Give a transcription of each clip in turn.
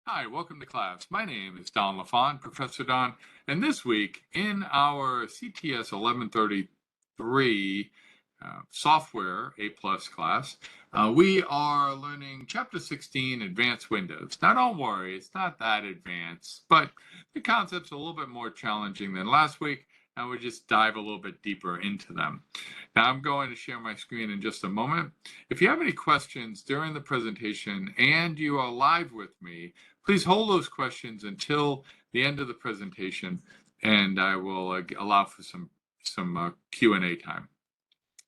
Hi, welcome to class. My name is Don LaFont, Professor Don, and this week in our CTS 1133 software A plus class, we are learning Chapter 16, Advanced Windows. Now, don't worry, it's not that advanced, but the concept's a little bit more challenging than last week, and we'll just dive a little bit deeper into them. Now, I'm going to share my screen in just a moment. If you have any questions during the presentation and you are live with me, please hold those questions until the end of the presentation, and I will allow for some Q&A time.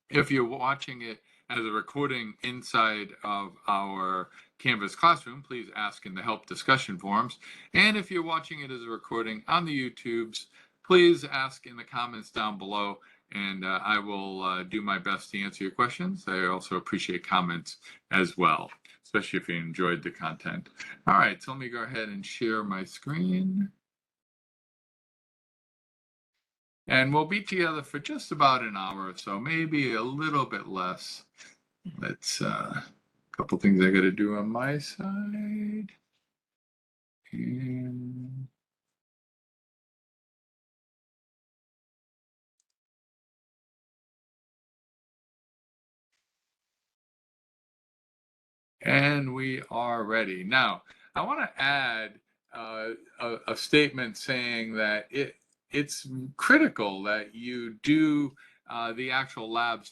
If you're watching it as a recording inside of our Canvas classroom, please ask in the help discussion forums. And if you're watching it as a recording on the YouTubes, please ask in the comments down below, and I will do my best to answer your questions. I also appreciate comments as well, especially if you enjoyed the content. All right, so let me go ahead and share my screen. And we'll be together for just about an hour or so, maybe a little bit less. Let's, a couple things I got to do on my side. And we are ready. Now, I want to add a statement saying that it's critical that you do the actual labs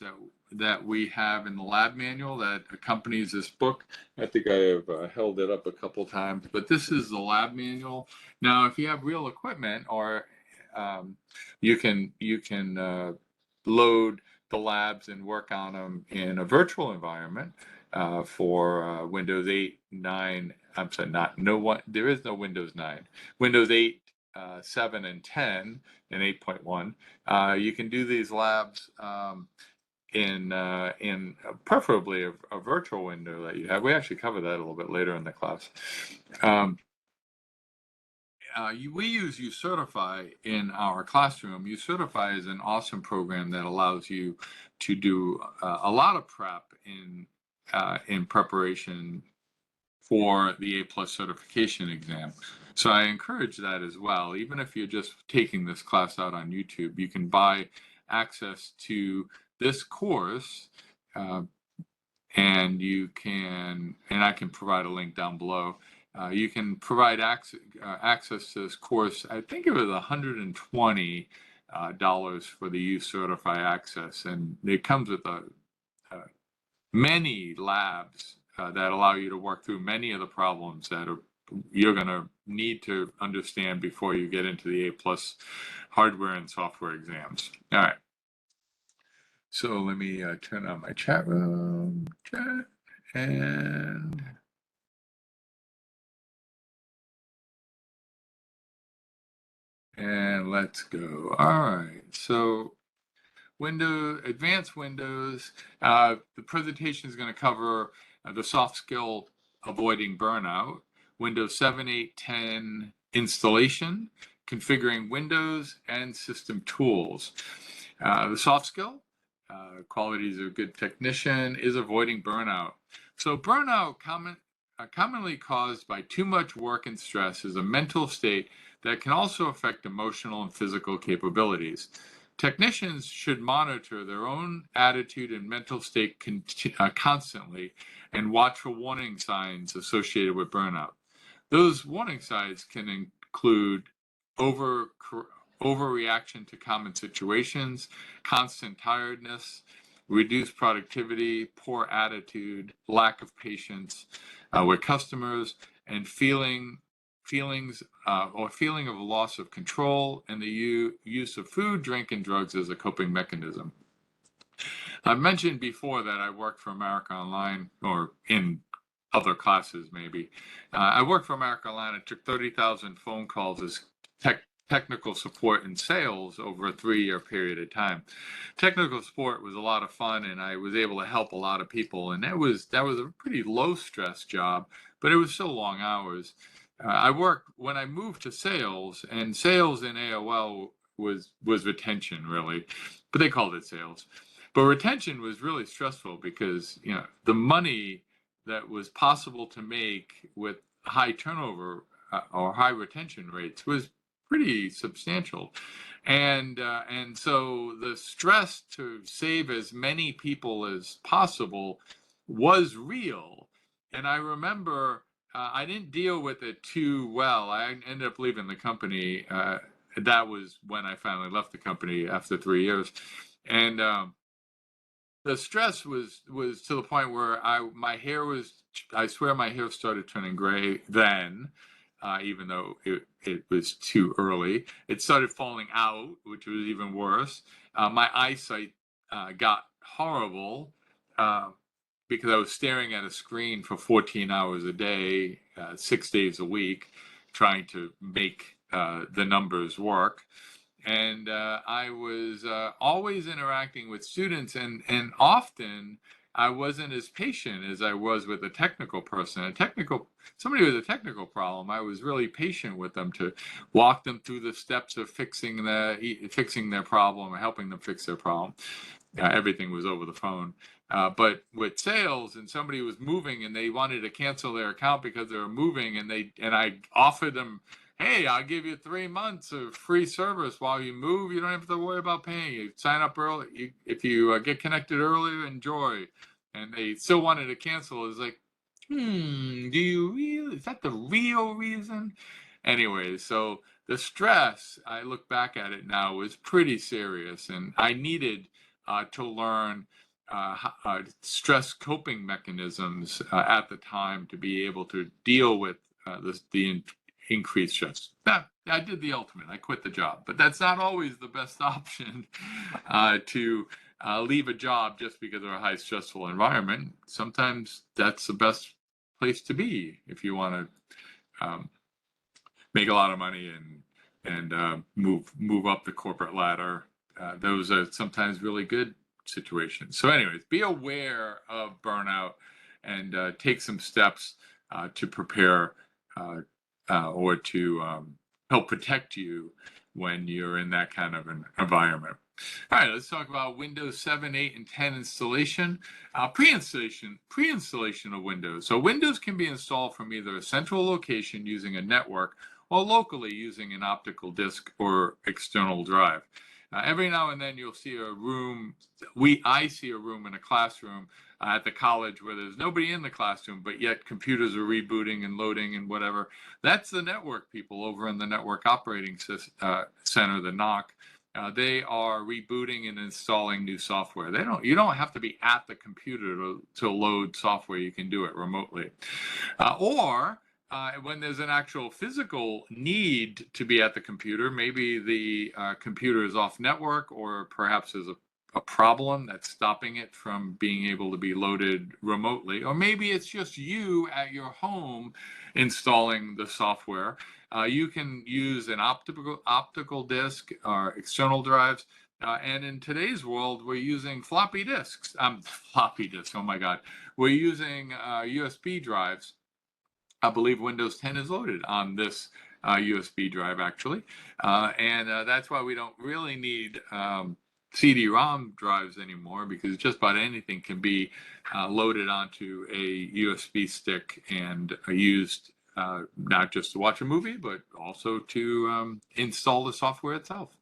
that we have in the lab manual that accompanies this book. I think I have held it up a couple times, but this is the lab manual. Now, if you have real equipment, or you can load the labs and work on them in a virtual environment for Windows 8, 9. I'm sorry, there is no Windows 9. Windows 8, 7, and 10, and 8.1. You can do these labs in preferably a virtual window that you have. We actually cover that a little bit later in the class. We use uCertify in our classroom. uCertify is an awesome program that allows you to do a lot of prep in preparation for the A+ certification exam. So I encourage that as well. Even if you're just taking this class out on YouTube, you can buy access to this course, and I can provide a link down below. You can provide access to this course. I think it was $120 for the uCertify access, and it comes with many labs that allow you to work through many of the problems that you're going to need to understand before you get into the A+ hardware and software exams. All right. So let me turn on my chat room, and let's go. All right. So Advanced Windows. The presentation is going to cover the soft skill avoiding burnout, Windows 7, 8, 10 installation, configuring Windows, and system tools. The soft skill, qualities of a good technician, is avoiding burnout. So burnout, commonly caused by too much work and stress, is a mental state that can also affect emotional and physical capabilities. Technicians should monitor their own attitude and mental state constantly and watch for warning signs associated with burnout. Those warning signs can include overreaction to common situations, constant tiredness, reduced productivity, poor attitude, lack of patience with customers, and feeling of loss of control, and the use of food, drink, and drugs as a coping mechanism. I've mentioned before that I worked for America Online, or in other classes maybe. I worked for America Online. I took 30,000 phone calls as technical support and sales over a 3-year period of time. Technical support was a lot of fun, and I was able to help a lot of people, and that was a pretty low stress job, but it was still long hours. When I moved to sales, and sales in AOL was retention, really, but they called it sales. But retention was really stressful because the money that was possible to make with high turnover or high retention rates was pretty substantial. And so the stress to save as many people as possible was real. And I remember I didn't deal with it too well. I ended up leaving the company. That was when I finally left the company after 3 years. And the stress was to the point where I swear my hair started turning gray then, even though it was too early. It started falling out, which was even worse. My eyesight got horrible uh, because I was staring at a screen for 14 hours a day, 6 days a week, trying to make the numbers work. And I was always interacting with students, and often I wasn't as patient as I was with a technical person. Somebody with a technical problem, I was really patient with them to walk them through the steps of fixing their problem or helping them fix their problem. Everything was over the phone. But with sales, and somebody was moving and they wanted to cancel their account because they were moving, and I offered them, hey, I'll give you 3 months of free service while you move. You don't have to worry about paying. You sign up early. If you get connected early, enjoy. And they still wanted to cancel. It's like, do you really? Is that the real reason? Anyway, so the stress, I look back at it now, was pretty serious, and I needed to learn stress coping mechanisms at the time to be able to deal with the increased stress. I did the ultimate. I quit the job, but that's not always the best option to leave a job just because of a high stressful environment. Sometimes that's the best place to be if you want to make a lot of money and move up the corporate ladder. Those are sometimes really good situations. So anyways, be aware of burnout and take some steps to prepare or to help protect you when you're in that kind of an environment. All right, let's talk about Windows 7, 8, and 10 installation. Pre-installation of Windows. So Windows can be installed from either a central location using a network or locally using an optical disk or external drive. Every now and then you'll see a room. I see a room in a classroom at the college where there's nobody in the classroom, but yet computers are rebooting and loading and whatever. That's the network people over in the Network Operating Center, the NOC. They are rebooting and installing new software. You don't have to be at the computer to load software. You can do it remotely. Or when there's an actual physical need to be at the computer, maybe the computer is off network, or perhaps there's a problem that's stopping it from being able to be loaded remotely, or maybe it's just you at your home installing the software. You can use an optical disk or external drives. And in today's world, we're using floppy disks. Floppy disks, oh my God. We're using USB drives. I believe Windows 10 is loaded on this USB drive, actually. And that's why we don't really need CD-ROM drives anymore, because just about anything can be loaded onto a USB stick and used not just to watch a movie, but also to install the software itself.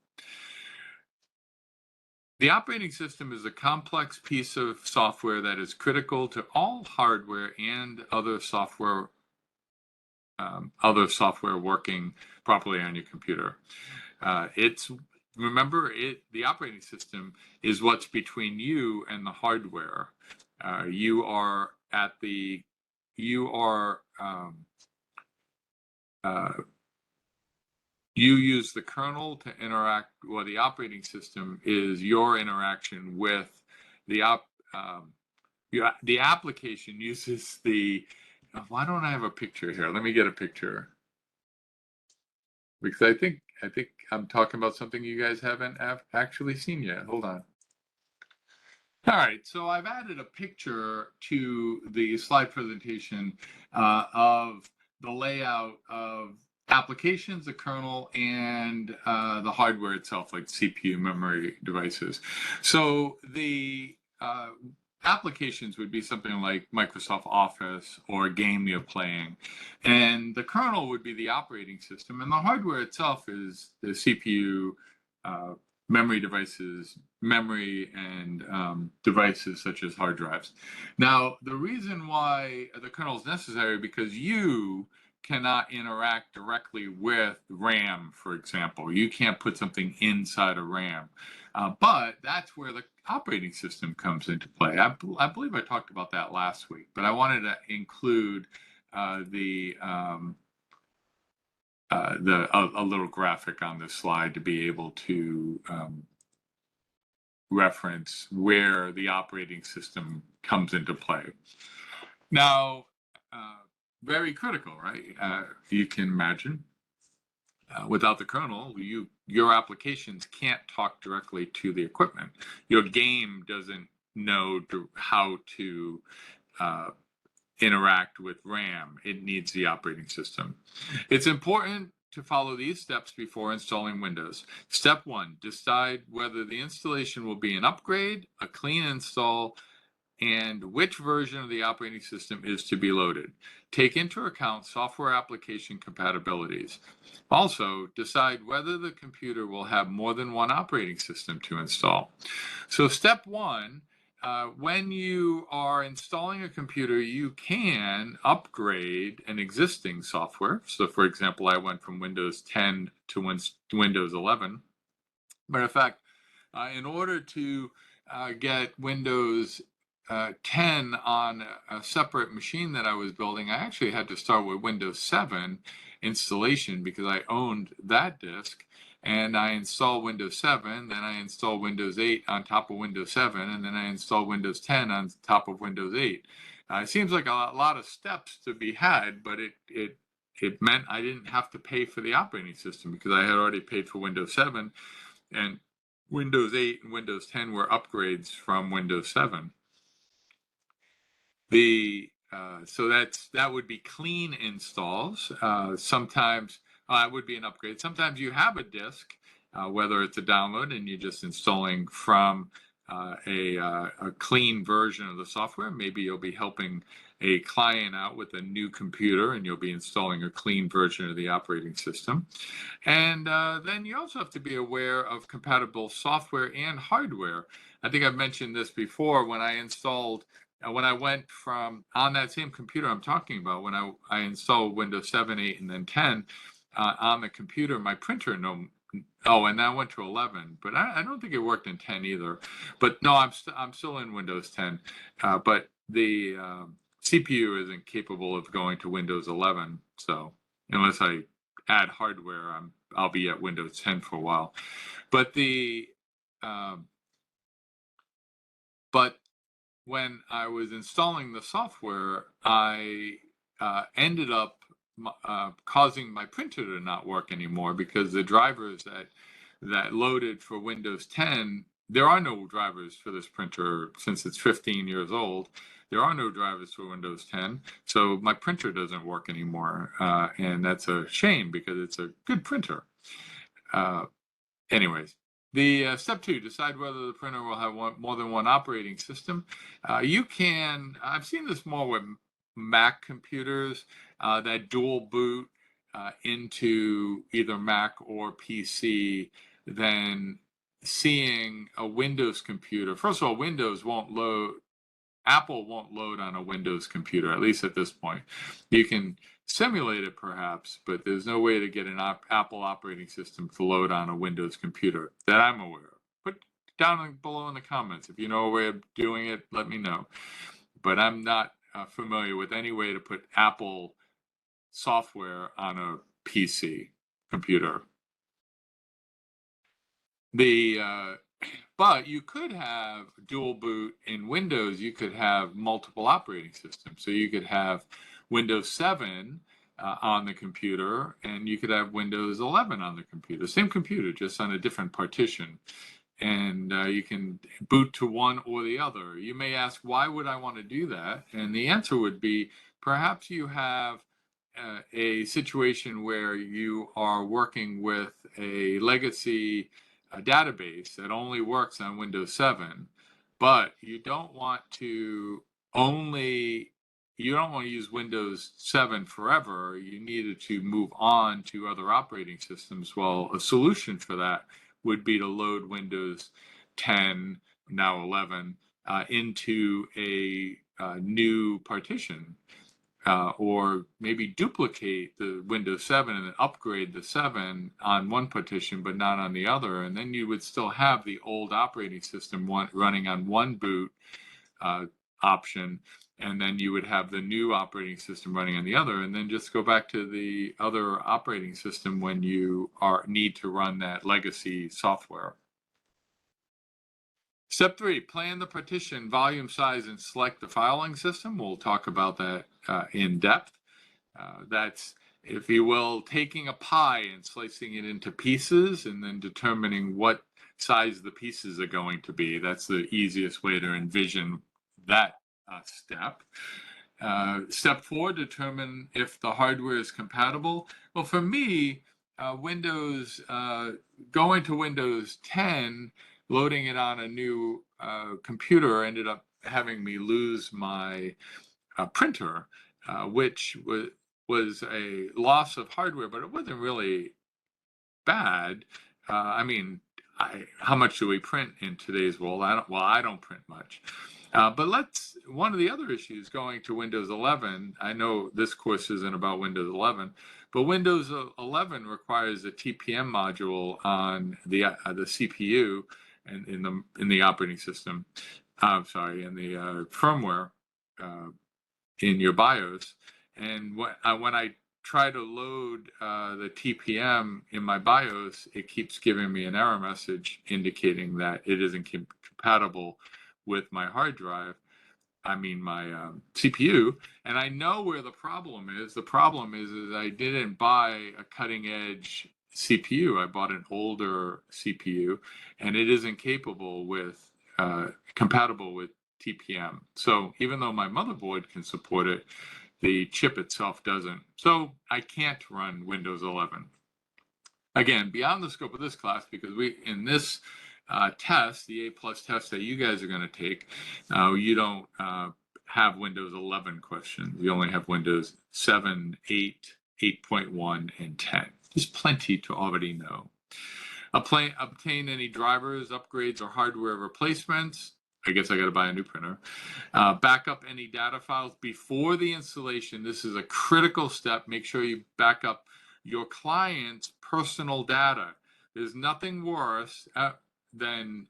The operating system is a complex piece of software that is critical to all hardware and other software working properly on your computer. The operating system is what's between you and the hardware. You use the kernel to interact. Well, the operating system is your interaction with the application uses the. Why don't I have a picture here? Let me get a picture, because I think I'm talking about something you guys haven't actually seen yet. Hold on. All right, so I've added a picture to the slide presentation of the layout of applications, the kernel, and the hardware itself, like CPU, memory devices. So the applications would be something like Microsoft Office or a game you're playing. And the kernel would be the operating system. And the hardware itself is the CPU, uh, memory devices, memory, and devices such as hard drives. Now, the reason why the kernel is necessary because you cannot interact directly with RAM, for example. You can't put something inside a RAM. But that's where the operating system comes into play. I believe I talked about that last week, but I wanted to include a little graphic on this slide to be able to reference where the operating system comes into play. Now, very critical, right? You can imagine without the kernel, your applications can't talk directly to the equipment. Your game doesn't know how to interact with RAM. It needs the operating system. It's important to follow these steps before installing Windows. Step 1, decide whether the installation will be an upgrade, a clean install, and which version of the operating system is to be loaded. Take into account software application compatibilities. Also, decide whether the computer will have more than one operating system to install. So step 1, when you are installing a computer, you can upgrade an existing software. So for example, I went from Windows 10 to Windows 11. Matter of fact, in order to get Windows 10 on a separate machine that I was building, I actually had to start with Windows 7 installation because I owned that disk. And I installed Windows 7, then I installed Windows 8 on top of Windows 7, and then I installed Windows 10 on top of Windows 8. It seems like a lot of steps to be had, but it meant I didn't have to pay for the operating system because I had already paid for Windows 7, and Windows 8 and Windows 10 were upgrades from Windows 7. So that would be clean installs. Sometimes it would be an upgrade. Sometimes you have a disk, whether it's a download and you're just installing from a clean version of the software. Maybe you'll be helping a client out with a new computer and you'll be installing a clean version of the operating system. And then you also have to be aware of compatible software and hardware. I think I've mentioned this before when I went from on that same computer I'm talking about, when I installed Windows 7, 8, and then 10 on the computer, my printer and then I went to 11, but I don't think it worked in 10 either. But no, I'm still in Windows 10, but the CPU isn't capable of going to Windows 11. So unless I add hardware, I'll be at Windows 10 for a while. But when I was installing the software, I ended up causing my printer to not work anymore because the drivers that loaded for Windows 10, there are no drivers for this printer since it's 15 years old. There are no drivers for Windows 10, so my printer doesn't work anymore, and that's a shame because it's a good printer. Anyways. The step 2, decide whether the printer will have more than one operating system. I've seen this more with Mac computers that dual boot into either Mac or PC than seeing a Windows computer. First of all, Apple won't load on a Windows computer, at least at this point. You can simulate it perhaps, but there's no way to get an Apple operating system to load on a Windows computer that I'm aware of. Put down below in the comments. If you know a way of doing it, let me know. But I'm not familiar with any way to put Apple software on a PC computer. But you could have dual boot in Windows. You could have multiple operating systems. So you could have Windows 7 on the computer, and you could have Windows 11 on the computer. Same computer, just on a different partition. And you can boot to one or the other. You may ask, why would I want to do that? And the answer would be, perhaps you have a situation where you are working with a legacy database that only works on Windows 7, but you don't want to only you don't want to use Windows 7 forever. You needed to move on to other operating systems. Well, a solution for that would be to load Windows 10, now 11, into a new partition, or maybe duplicate the Windows 7 and then upgrade the 7 on one partition but not on the other. And then you would still have the old operating system running on one boot option, and then you would have the new operating system running on the other, and then just go back to the other operating system when you need to run that legacy software. Step 3, plan the partition volume size and select the filing system. We'll talk about that in depth. That's, if you will, taking a pie and slicing it into pieces and then determining what size the pieces are going to be. That's the easiest way to envision that step. Step 4, determine if the hardware is compatible. Well, for me, going to Windows 10, loading it on a new computer ended up having me lose my printer, which was a loss of hardware, but it wasn't really bad. I mean, how much do we print in today's world? I don't print much. But one of the other issues going to Windows 11, I know this course isn't about Windows 11, but Windows 11 requires a TPM module on the CPU and in the operating system. I'm sorry, in the firmware in your BIOS. And when I try to load the TPM in my BIOS, it keeps giving me an error message indicating that it isn't compatible with my hard drive, my CPU. And I know where the problem is. The problem is I didn't buy a cutting edge CPU. I bought an older CPU, and it isn't compatible with TPM. So even though my motherboard can support it, the chip itself doesn't. So I can't run Windows 11. Again, beyond the scope of this class, because in this test, the A+ test that you guys are going to take, you don't have Windows 11 questions. You only have Windows 7, 8, 8.1, and 10. There's plenty to already know. Obtain any drivers, upgrades, or hardware replacements. I guess I got to buy a new printer. Back up any data files before the installation. This is a critical step. Make sure you back up your client's personal data. There's nothing worse than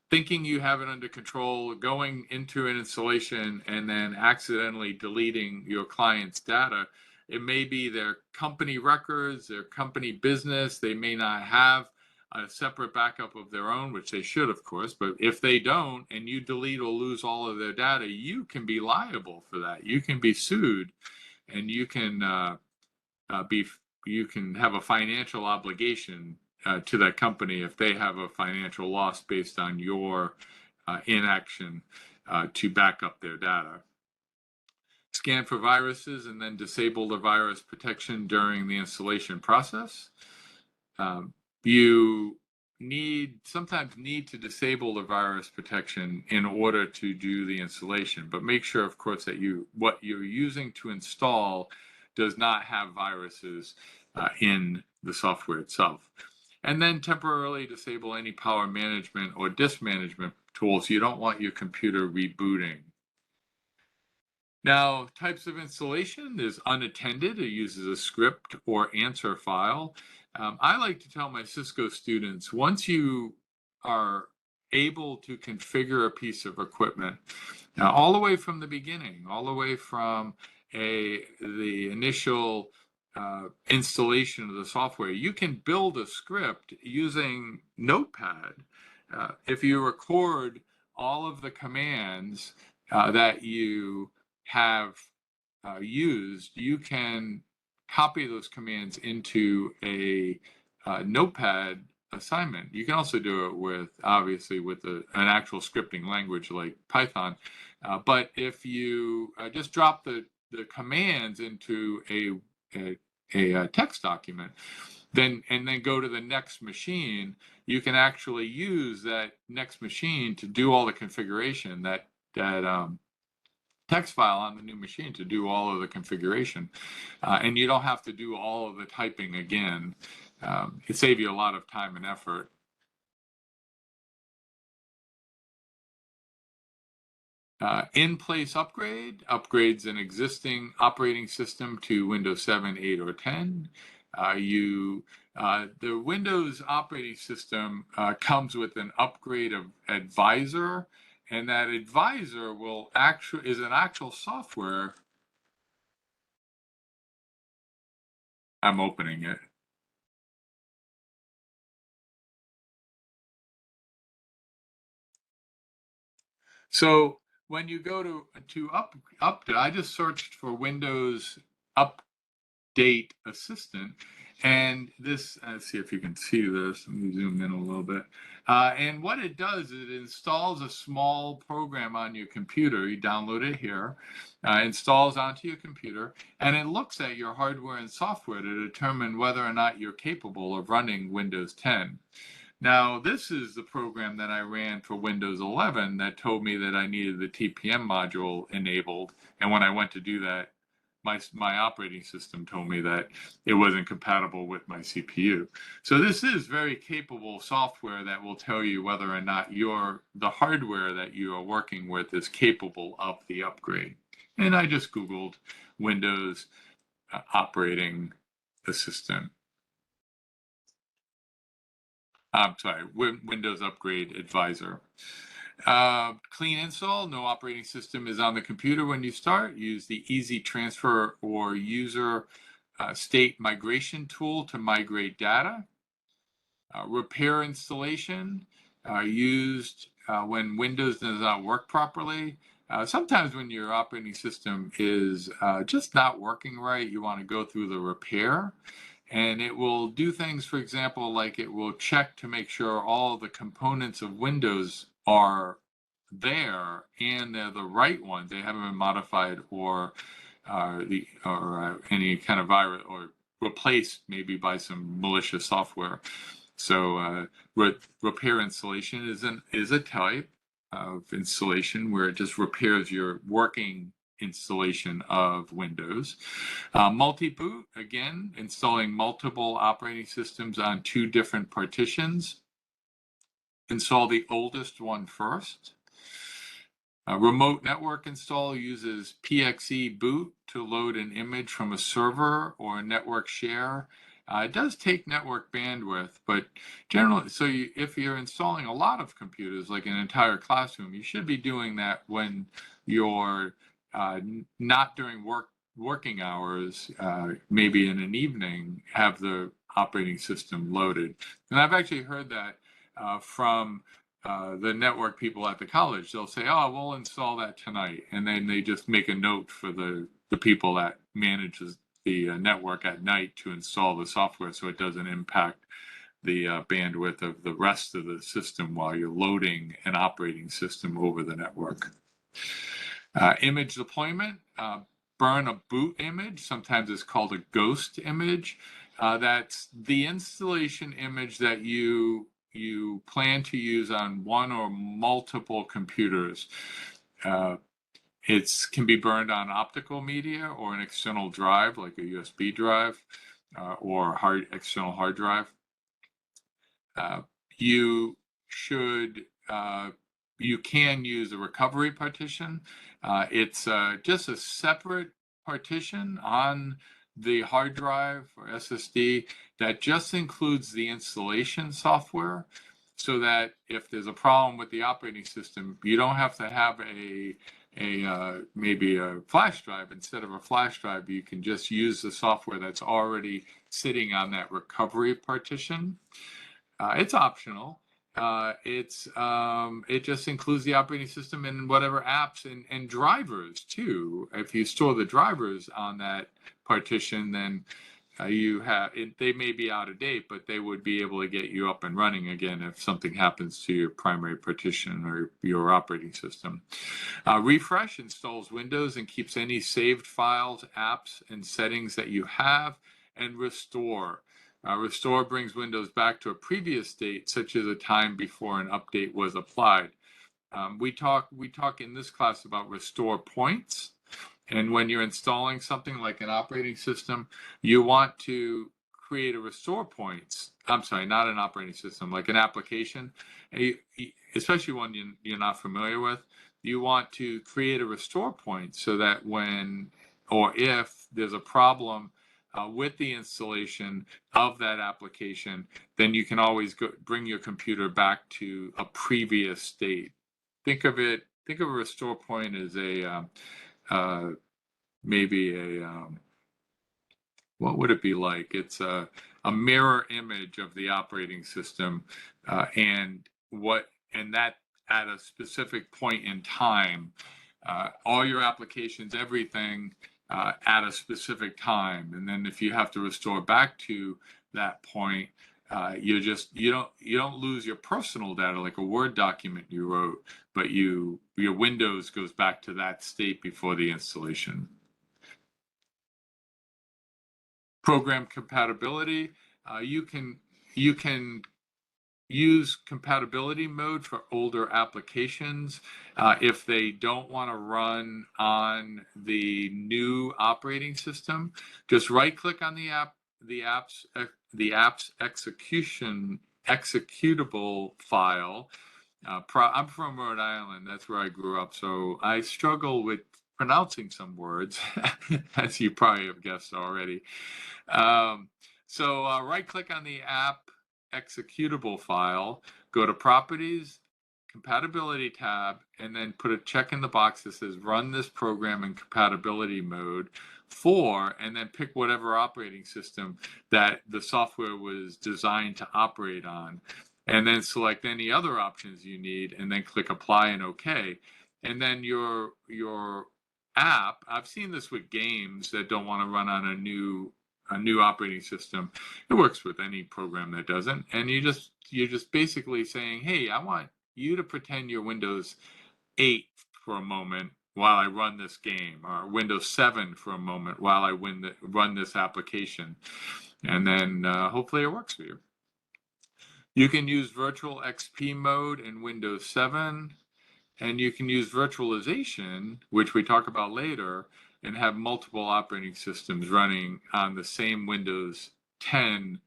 thinking you have it under control, going into an installation, and then accidentally deleting your client's data. It may be their company records, their company business. They may not have a separate backup of their own, which they should, of course. But if they don't, and you delete or lose all of their data, you can be liable for that. You can be sued, and you can have a financial obligation to that company if they have a financial loss based on your inaction to back up their data. Scan for viruses and then disable the virus protection during the installation process. You sometimes need to disable the virus protection in order to do the installation, but make sure, of course, that what you're using to install does not have viruses in the software itself. And then temporarily disable any power management or disk management tools. You don't want your computer rebooting. Now, types of installation is unattended. It uses a script or answer file. I like to tell my Cisco students, once you are able to configure a piece of equipment, now all the way from the beginning, all the way from the initial installation of the software, you can build a script using Notepad. If you record all of the commands that you have used, you can copy those commands into a Notepad assignment. You can also do it obviously with an actual scripting language like Python. But if you just drop the commands into a text document, then go to the next machine, you can actually use that next machine to do all the configuration, that text file on the new machine to do all of the configuration. And you don't have to do all of the typing again. It saves you a lot of time and effort. In-place upgrade upgrades an existing operating system to Windows 7, 8, or 10. The Windows operating system comes with an upgrade of advisor, and that advisor is an actual software. I'm opening it. So when you go to update, I just searched for Windows Update Assistant, and this, let's see if you can see this. Let me zoom in a little bit. And what it does is it installs a small program on your computer. You download it here, installs onto your computer, and it looks at your hardware and software to determine whether or not you're capable of running Windows 10. Now, this is the program that I ran for Windows 11 that told me that I needed the TPM module enabled. And when I went to do that, my operating system told me that it wasn't compatible with my CPU. So this is very capable software that will tell you whether or not the hardware that you are working with is capable of the upgrade. And I just Googled Windows Operating Assistant. I'm sorry, Windows Upgrade Advisor. Clean install, no operating system is on the computer when you start. Use the Easy Transfer or User State Migration tool to migrate data. Repair installation, used when Windows does not work properly. Sometimes when your operating system is just not working right, you want to go through the repair. And it will do things, for example, like it will check to make sure all the components of Windows are there and they're the right ones. They haven't been modified or any kind of virus or replaced maybe by some malicious software. So repair installation is a type of installation where it just repairs your working installation of Windows. Multi-boot, again, installing multiple operating systems on two different partitions. Install the oldest one first. Remote network install uses PXE boot to load an image from a server or a network share. It does take network bandwidth, but generally, if you're installing a lot of computers, like an entire classroom, you should be doing that when you're not during working hours, maybe in an evening, have the operating system loaded. And I've actually heard that from the network people at the college. They'll say, "Oh, we'll install that tonight," and then they just make a note for the people that manages the network at night to install the software so it doesn't impact the bandwidth of the rest of the system while you're loading an operating system over the network. Image deployment, burn a boot image. Sometimes it's called a ghost image. That's the installation image that you plan to use on one or multiple computers. It can be burned on optical media or an external drive, like a USB drive or external hard drive. You can use a recovery partition. It's just a separate partition on the hard drive or SSD that just includes the installation software, so that if there's a problem with the operating system, you don't have to have maybe a flash drive. Instead of a flash drive, you can just use the software that's already sitting on that recovery partition. It's optional. It just includes the operating system and whatever apps and drivers too. If you store the drivers on that partition, then they may be out of date, but they would be able to get you up and running again if something happens to your primary partition or your operating system. Refresh installs Windows and keeps any saved files, apps, and settings that you have. And restore Restore brings Windows back to a previous state, such as a time before an update was applied. We talk in this class about restore points. And when you're installing something like an operating system, you want to create a restore points. I'm sorry, not an operating system, like an application, especially one you're not familiar with. You want to create a restore point so that when or if there's a problem with the installation of that application, then you can always bring your computer back to a previous state. Think of a restore point as maybe what would it be like? It's a mirror image of the operating system, and that at a specific point in time, all your applications, everything at a specific time, and then if you have to restore back to that point, you don't lose your personal data like a Word document you wrote, but your Windows goes back to that state before the installation. Program compatibility. You can use compatibility mode for older applications if they don't want to run on the new operating system. Just right-click on the app's executable file. I'm from Rhode Island. That's where I grew up, so I struggle with pronouncing some words, as you probably have guessed already. So right-click on the app executable file, go to Properties, Compatibility tab, and then put a check in the box that says Run this program in compatibility mode for, and then pick whatever operating system that the software was designed to operate on. And then select any other options you need, and then click Apply and OK. And then your app, I've seen this with games that don't want to run on a new operating system. It works with any program that doesn't. And you're just basically saying, hey, I want you to pretend you're Windows 8 for a moment while I run this game, or Windows 7 for a moment while I run this application. And then hopefully it works for you. You can use virtual XP mode in Windows 7. And you can use virtualization, which we talk about later, and have multiple operating systems running on the same Windows 10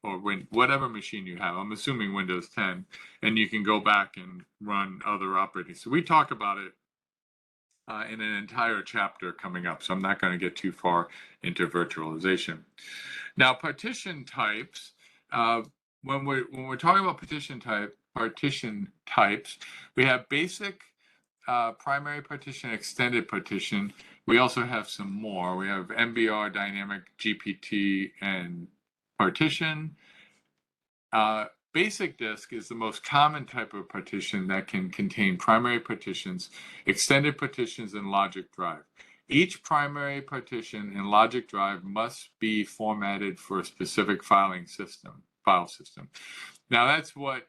or whatever machine you have. I'm assuming Windows 10, and you can go back and run other operating. So we talk about it in an entire chapter coming up, so I'm not going to get too far into virtualization. Now, partition types. When we're talking about partition types, we have basic, primary partition, extended partition. We also have some more. We have MBR, dynamic, GPT, and partition. Basic disk is the most common type of partition that can contain primary partitions, extended partitions, and logic drive. Each primary partition and logic drive must be formatted for a specific file system. Now that's what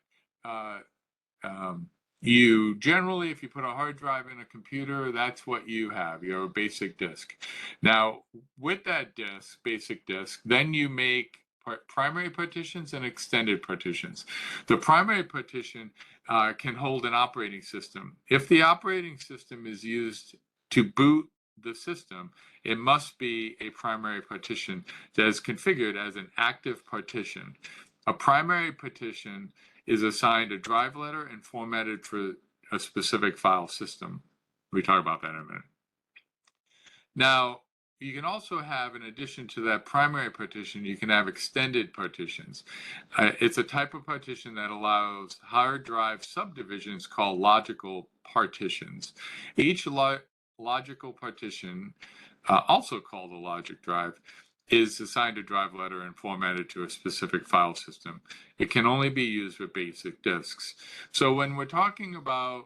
you generally, if you put a hard drive in a computer, that's what you have, your basic disk. Now with that basic disk, then you make primary partitions and extended partitions. The primary partition can hold an operating system. If the operating system is used to boot the system, it must be a primary partition that is configured as an active partition. A primary partition is assigned a drive letter and formatted for a specific file system. We talk about that in a minute. Now, you can also have, in addition to that primary partition, you can have extended partitions. It's a type of partition that allows hard drive subdivisions called logical partitions. Each logical partition, also called a logic drive, is assigned a drive letter and formatted to a specific file system. It can only be used with basic disks. So when we're talking about,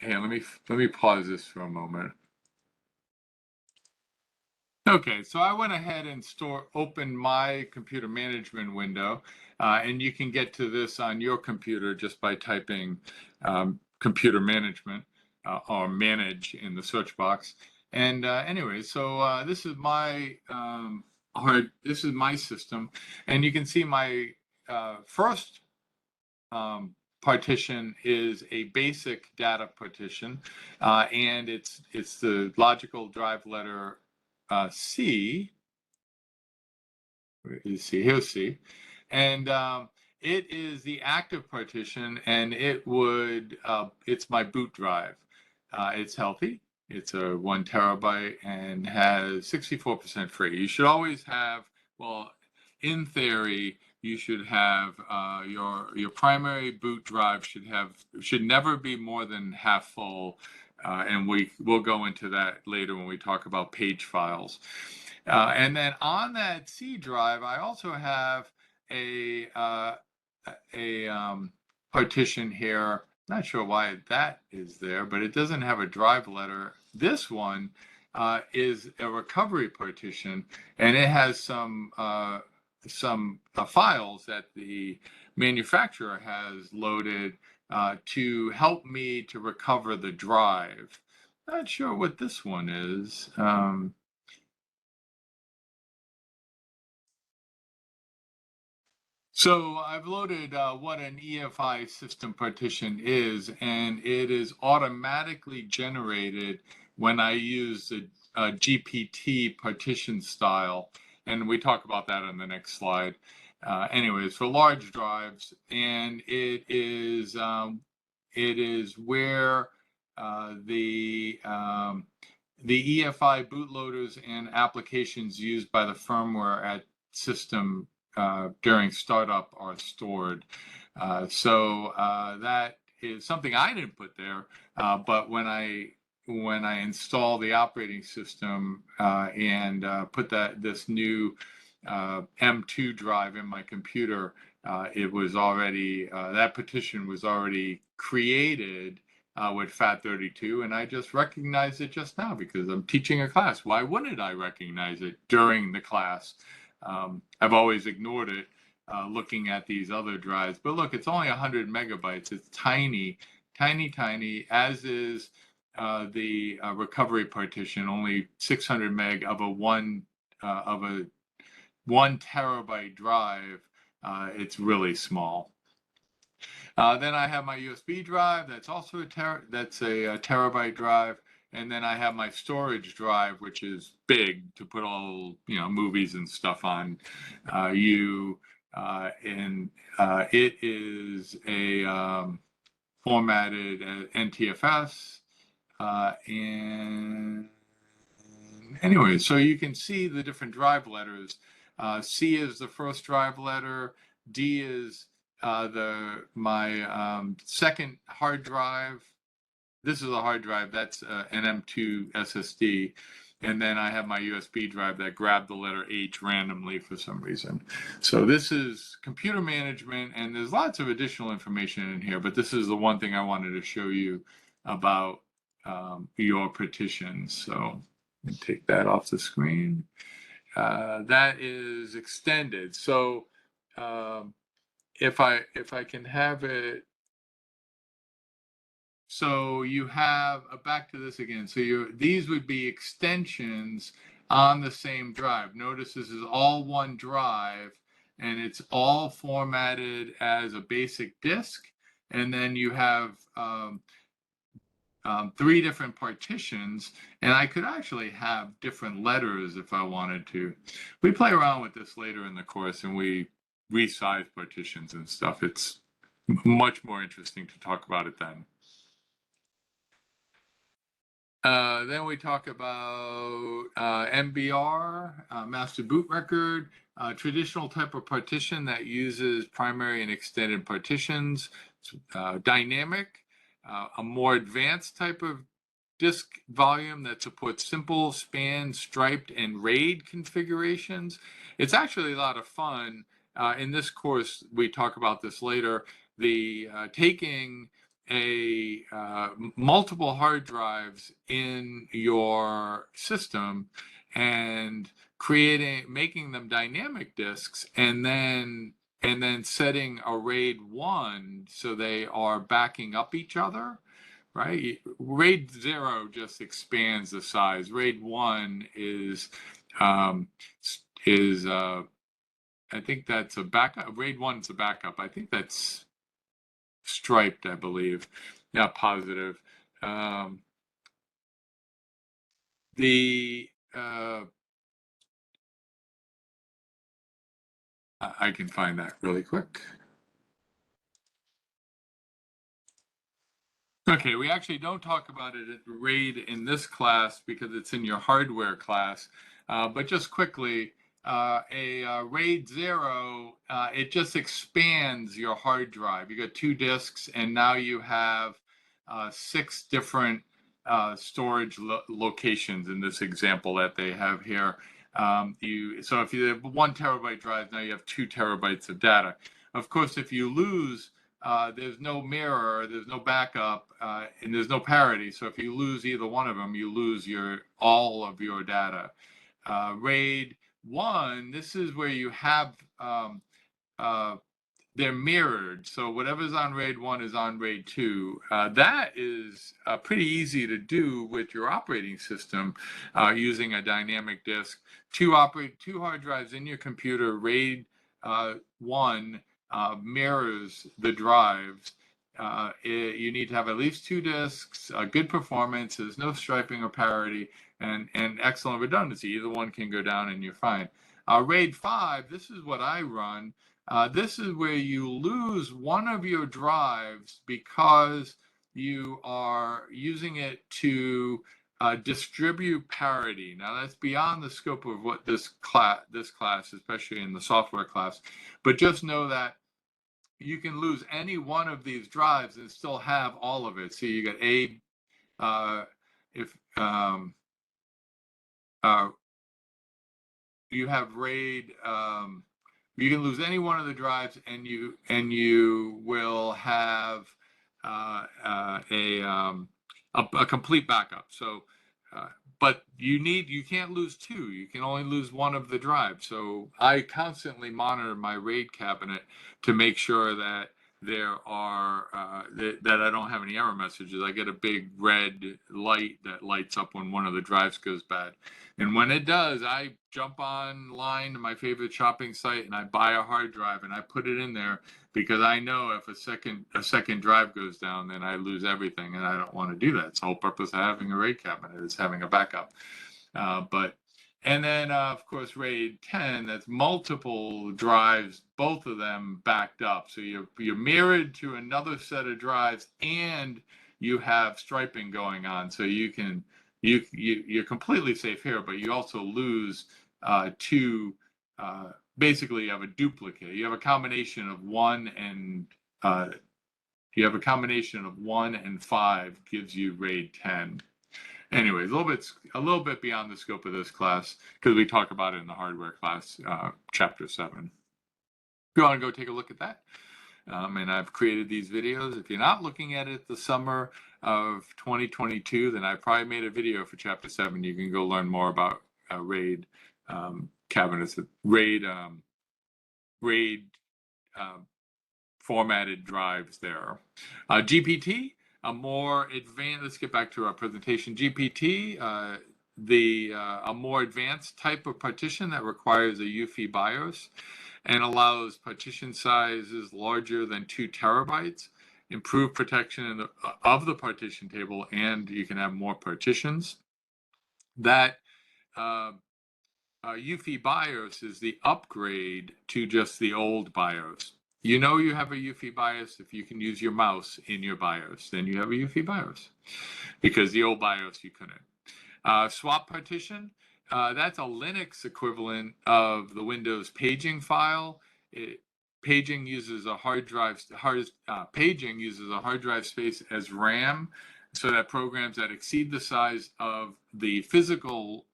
hey, let me pause this for a moment. Okay, so I went ahead and opened my computer management window, and you can get to this on your computer just by typing computer management or manage in the search box. And anyway, so this is my this is my system, and you can see my first partition is a basic data partition, and it's the logical drive letter C. Where is C? Here's C, and it is the active partition, and it's my boot drive. It's healthy. It's a 1 terabyte and has 64% free. You should always have, well, in theory, you should have your primary boot drive should never be more than half full, and we'll go into that later when we talk about page files. And then on that C drive, I also have a partition here. Not sure why that is there, but it doesn't have a drive letter. This one is a recovery partition, and it has some files that the manufacturer has loaded to help me to recover the drive. Not sure what this one is. So I've loaded what an EFI system partition is, and it is automatically generated when I use a GPT partition style, and we talk about that on the next slide. Anyways, for large drives, and it is where the EFI bootloaders and applications used by the firmware at system during startup are stored. So that is something I didn't put there, but when I install the operating system and put this new M2 drive in my computer, it was already that partition was already created with FAT32, and I just recognized it just now because I'm teaching a class. Why wouldn't I recognize it during the class? I've always ignored it looking at these other drives, but look, it's only 100 megabytes. It's tiny, tiny, tiny, as is the recovery partition, only 600 meg of a one terabyte drive. It's really small. Then I have my USB drive. That's also a terabyte drive. And then I have my storage drive, which is big to put all movies and stuff on. It is a formatted NTFS. And anyway, so you can see the different drive letters. C is the first drive letter. D is my second hard drive. This is a hard drive. That's an M2 SSD. And then I have my USB drive that grabbed the letter H randomly for some reason. So this is computer management, and there's lots of additional information in here, but this is the one thing I wanted to show you about your partitions. So let me take that off the screen. That is extended. So if I can have it. So you have back to this again. So these would be extensions on the same drive. Notice this is all one drive, and it's all formatted as a basic disk. And then you have 3 different partitions, and I could actually have different letters if I wanted to. We play around with this later in the course, and we resize partitions and stuff. It's much more interesting to talk about it then. Then we talk about MBR, master boot record, traditional type of partition that uses primary and extended partitions, dynamic, a more advanced type of disk volume that supports simple, span, striped, and RAID configurations. It's actually a lot of fun. In this course, we talk about this later, taking multiple hard drives in your system and making them dynamic disks, and then setting a RAID 1 so they are backing up each other, right? RAID 0 just expands the size. RAID 1 is I think that's a backup. RAID 1 is a backup. I think that's striped, I believe. Not positive. The I can find that really quick. Okay, we actually don't talk about it at RAID in this class because it's in your hardware class. But just quickly, RAID 0, it just expands your hard drive. You got 2 disks, and now you have 6 different storage locations in this example that they have here. So if you have 1 terabyte drive, now you have 2 terabytes of data. Of course, if you lose, there's no mirror, there's no backup, and there's no parity. So if you lose either one of them, you lose all of your data. RAID 1, this is where you have they're mirrored. So whatever's on RAID 1 is on RAID 2. That is pretty easy to do with your operating system using a dynamic disk. 2 hard drives in your computer. RAID 1 mirrors the drives. You need to have at least 2 disks, good performance, there's no striping or parity, and excellent redundancy. Either one can go down and you're fine. RAID 5, this is what I run. This is where you lose one of your drives because you are using it to distribute parity. Now that's beyond the scope of what this class, especially in the software class, but just know that you can lose any one of these drives and still have all of it. So you got you have RAID, you can lose any one of the drives, and you will have a complete backup. So, but you can't lose 2. You can only lose one of the drives. So I constantly monitor my RAID cabinet to make sure that there are that I don't have any error messages. I get a big red light that lights up when one of the drives goes bad. And when it does, I jump online to my favorite shopping site and I buy a hard drive and I put it in there, because I know if a second drive goes down, then I lose everything, and I don't want to do that. It's the whole purpose of having a RAID cabinet is having a backup. And then of course RAID 10, that's multiple drives, both of them backed up. So you're mirrored to another set of drives, and you have striping going on. So you're completely safe here, but you also lose 2. Basically, you have a duplicate. You have a combination of 1 and 5 gives you RAID 10. Anyways, a little bit beyond the scope of this class, because we talk about it in the hardware class, chapter 7. If you want to go take a look at that, and I've created these videos. If you're not looking at it the summer of 2022, then I probably made a video for chapter 7. You can go learn more about RAID cabinets, RAID formatted drives there. GPT, a more advanced, let's get back to our presentation. GPT, a more advanced type of partition that requires a UEFI BIOS and allows partition sizes larger than 2 terabytes, improved protection of the partition table, and you can have more partitions. That UEFI BIOS is the upgrade to just the old BIOS. You know you have a UEFI BIOS if you can use your mouse in your BIOS, then you have a UEFI BIOS, because the old BIOS you couldn't. Swap partition, that's a Linux equivalent of the Windows paging file. Paging uses a hard drive space as RAM, so that programs that exceed the size of the physical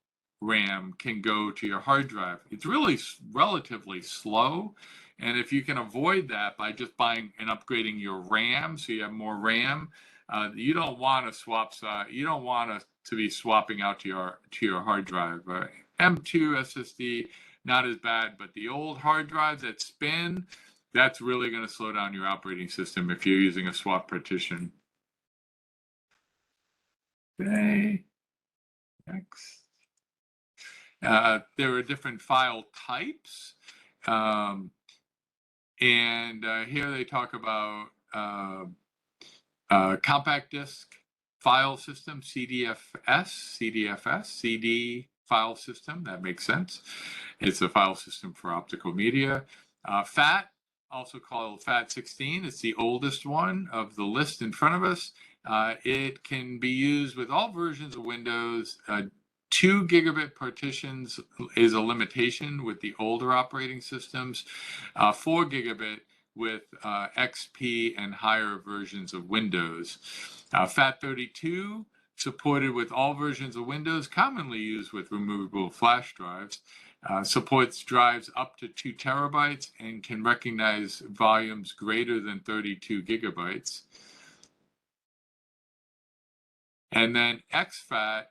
RAM can go to your hard drive. It's really relatively slow, and if you can avoid that by just buying and upgrading your RAM so you have more RAM, you don't want to swap. You don't want to be swapping out to your hard drive. M2 SSD, not as bad, but the old hard drives that spin, that's really going to slow down your operating system if you're using a swap partition. Okay, next. There are different file types. And here they talk about compact disk file system, CDFS, CD file system. That makes sense. It's a file system for optical media. FAT, also called FAT16, it's the oldest one of the list in front of us. It can be used with all versions of Windows. 2 gigabit partitions is a limitation with the older operating systems. 4 gigabit with XP and higher versions of Windows. FAT32 supported with all versions of Windows, commonly used with removable flash drives. Supports drives up to 2 terabytes and can recognize volumes greater than 32 gigabytes. And then exFAT,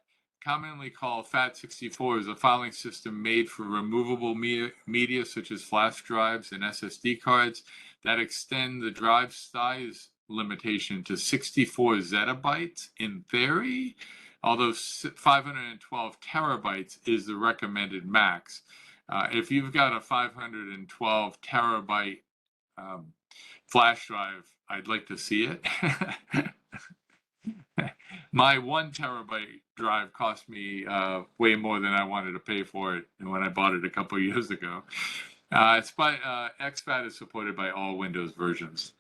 commonly called FAT64, is a filing system made for removable media such as flash drives and SSD cards that extend the drive size limitation to 64 zettabytes in theory, although 512 terabytes is the recommended max. If you've got a 512 terabyte flash drive, I'd like to see it. My 1 terabyte drive cost me way more than I wanted to pay for it when I bought it a couple years ago. exFAT is supported by all Windows versions.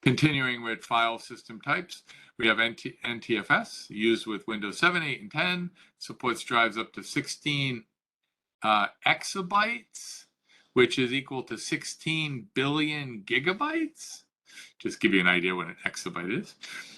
Continuing with file system types, we have NTFS, used with Windows 7, 8, and 10, supports drives up to 16 exabytes, which is equal to 16 billion gigabytes. Just give you an idea what an exabyte is.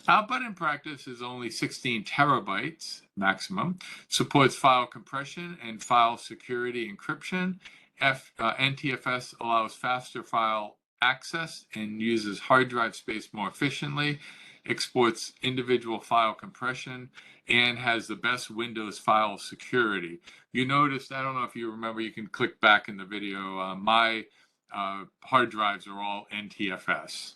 But in practice is only 16 terabytes maximum. Supports file compression and file security encryption. NTFS allows faster file access and uses hard drive space more efficiently, exports individual file compression, and has the best Windows file security. You noticed, I don't know if you remember, you can click back in the video, my hard drives are all NTFS.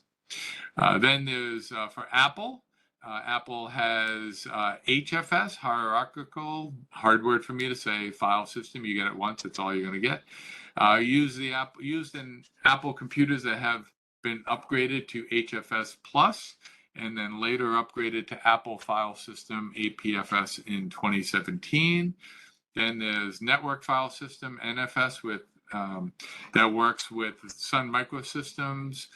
Then there's for Apple. Apple has HFS, hierarchical, hard word for me to say, file system. You get it once, that's all you're going to get. Used in Apple computers that have been upgraded to HFS Plus, and then later upgraded to Apple File System APFS in 2017. Then there's Network File System, NFS, with that works with Sun Microsystems.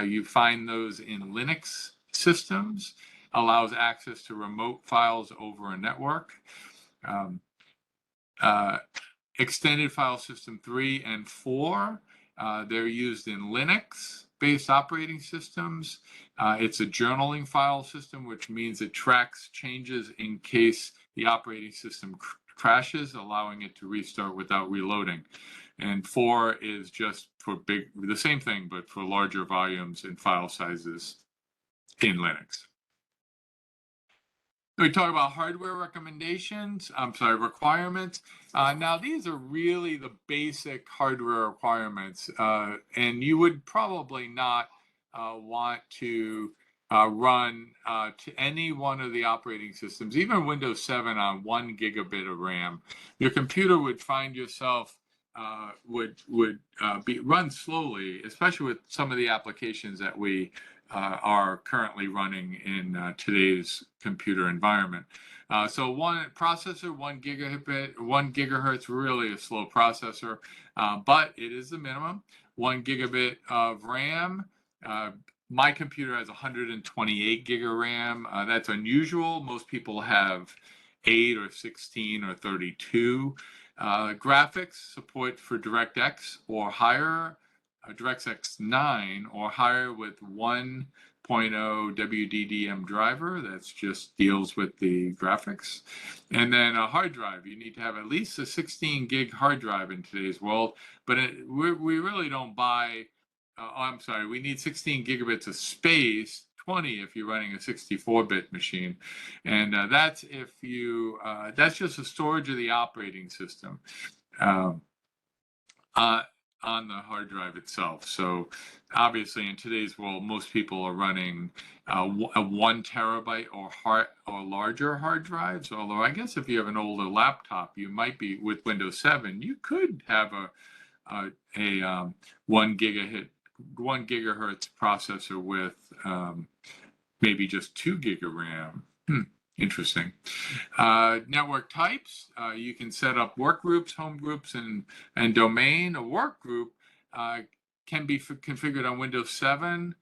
You find those in Linux systems, allows access to remote files over a network. Extended File System 3 and 4, they're used in Linux-based operating systems. It's a journaling file system, which means it tracks changes in case the operating system crashes, allowing it to restart without reloading. And 4 is just for the same thing, but for larger volumes and file sizes in Linux. We talk about hardware requirements. Now, these are really the basic hardware requirements, and you would probably not want to run to any one of the operating systems, even Windows 7 on 1 gigabit of RAM. Your computer would find yourself would be run slowly, especially with some of the applications that we are currently running in today's computer environment. So one processor, 1 gigahertz, really a slow processor, but it is the minimum. 1 gigabit of RAM. My computer has 128 gig of RAM. That's unusual. Most people have 8 or 16 or 32. Graphics support for DirectX or higher, DirectX 9 or higher with 1.0 WDDM driver. That's just deals with the graphics. And then a hard drive. You need to have at least a 16 gig hard drive in today's world, but we really don't buy, we need 16 gigabits of space, 20 if you're running a 64-bit machine, and that's if you that's just the storage of the operating system. on the hard drive itself. So obviously in today's world, most people are running a 1 terabyte or larger hard drives. Although I guess if you have an older laptop, you might be with Windows 7, you could have a 1 gigahertz processor with maybe just 2 gig of RAM. Interesting. Network types, you can set up work groups, home groups, and domain. A work group can be configured on Windows 7,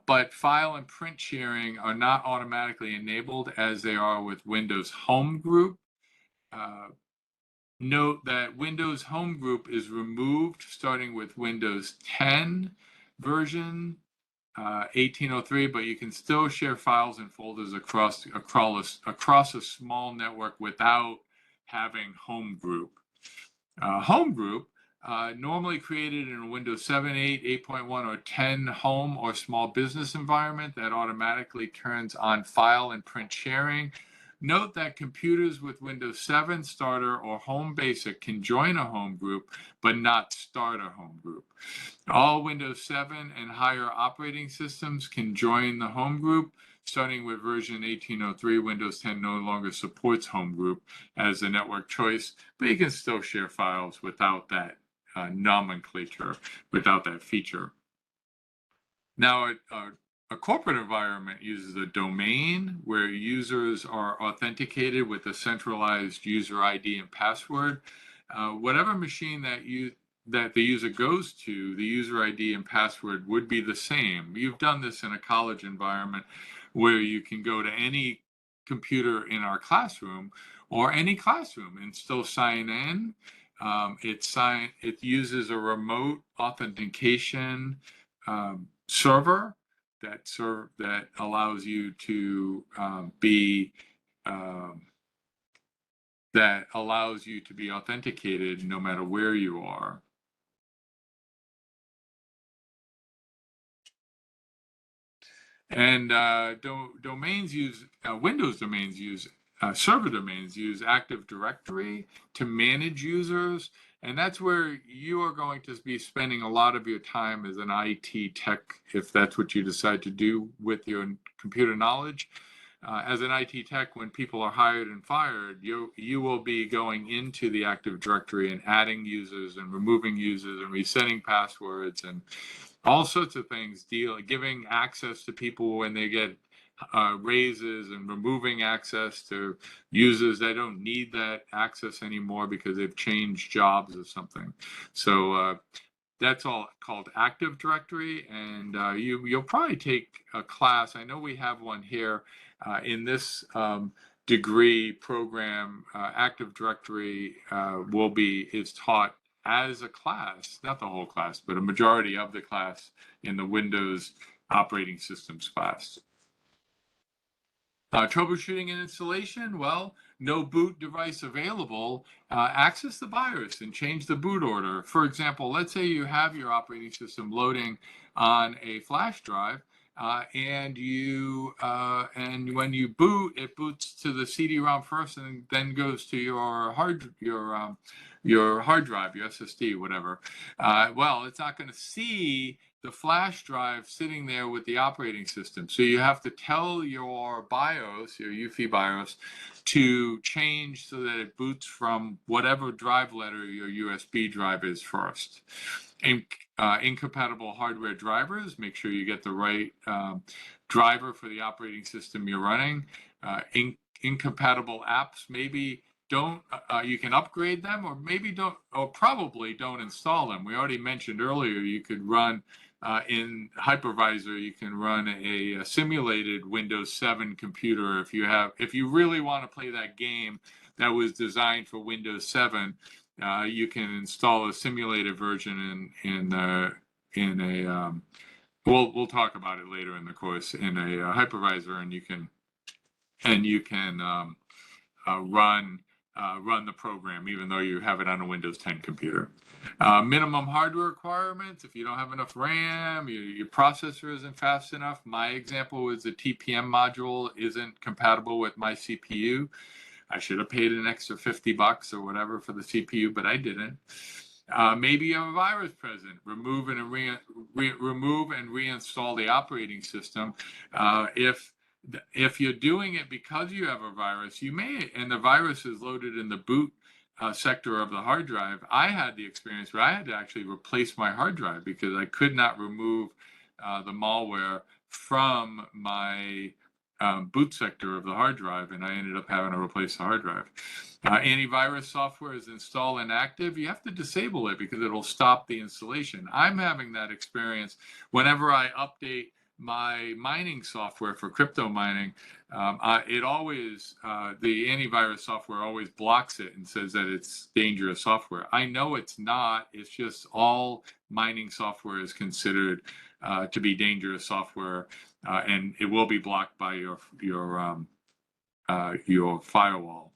but file and print sharing are not automatically enabled as they are with Windows Home Group. Note that Windows Home Group is removed starting with Windows 10 version 1803, but you can still share files and folders across a small network without having Home Group. Home Group, normally created in a Windows 7, 8, 8.1, or 10 home or small business environment that automatically turns on file and print sharing. Note that computers with Windows 7 Starter or Home Basic can join a home group, but not start a home group. All Windows 7 and higher operating systems can join the home group. Starting with version 1803, Windows 10 no longer supports home group as a network choice, but you can still share files without that nomenclature, without that feature. Now, a corporate environment uses a domain where users are authenticated with a centralized user ID and password. Whatever machine that the user goes to, the user ID and password would be the same. You've done this in a college environment where you can go to any computer in our classroom or any classroom and still sign in. It uses a remote authentication server that allows you to be authenticated no matter where you are. And Windows domains use server domains use Active Directory to manage users, and that's where you are going to be spending a lot of your time as an IT tech, if that's what you decide to do with your computer knowledge. As an IT tech, when people are hired and fired, you will be going into the Active Directory and adding users and removing users and resetting passwords and all sorts of things, giving access to people when they get raises and removing access to users that don't need that access anymore because they've changed jobs or something. So that's all called Active Directory, and you'll probably take a class. I know we have one here in this degree program. Active Directory is taught as a class, not the whole class, but a majority of the class in the Windows operating systems class. Troubleshooting and installation, well, no boot device available. Access the BIOS and change the boot order. For example, let's say you have your operating system loading on a flash drive, and when you boot, it boots to the CD-ROM first and then goes to your hard drive, your SSD, whatever. Well, it's not going to see the flash drive sitting there with the operating system. So you have to tell your BIOS, your UEFI BIOS, to change so that it boots from whatever drive letter your USB drive is first. Incompatible hardware drivers, make sure you get the right driver for the operating system you're running. Incompatible apps, maybe you can upgrade them, or probably don't install them. We already mentioned earlier you could run in hypervisor, you can run a simulated Windows 7 computer if you really want to play that game that was designed for Windows 7. You can install a simulated version we'll talk about it later in the course, in a hypervisor, and you can run the program even though you have it on a Windows 10 computer. Minimum hardware requirements: if you don't have enough RAM, your processor isn't fast enough. My example was the TPM module isn't compatible with my CPU. I should have paid an extra $50 or whatever for the CPU, but I didn't. Maybe you have a virus present. Remove and reinstall the operating system. If you're doing it because you have a virus, you may, and the virus is loaded in the boot sector of the hard drive. I had the experience where I had to actually replace my hard drive because I could not remove the malware from my boot sector of the hard drive, and I ended up having to replace the hard drive. Antivirus software is installed and active. You have to disable it because it'll stop the installation. I'm having that experience whenever I update my mining software for crypto mining. The antivirus software always blocks it and says that it's dangerous software. I know it's not. It's just all mining software is considered to be dangerous software, and it will be blocked by your firewall.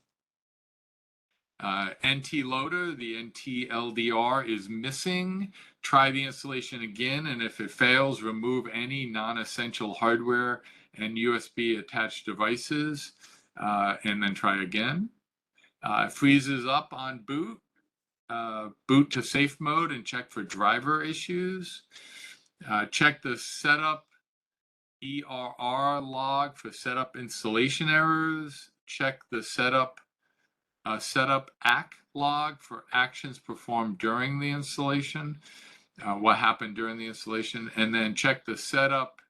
NT loader, the NT LDR is missing. Try the installation again, and if it fails, remove any non-essential hardware and USB attached devices, and then try again. Freezes up on boot. Boot to safe mode and check for driver issues. Check the setup ERR log for setup installation errors. Check the setup ACK log for actions performed during the installation, what happened during the installation, and then check the setup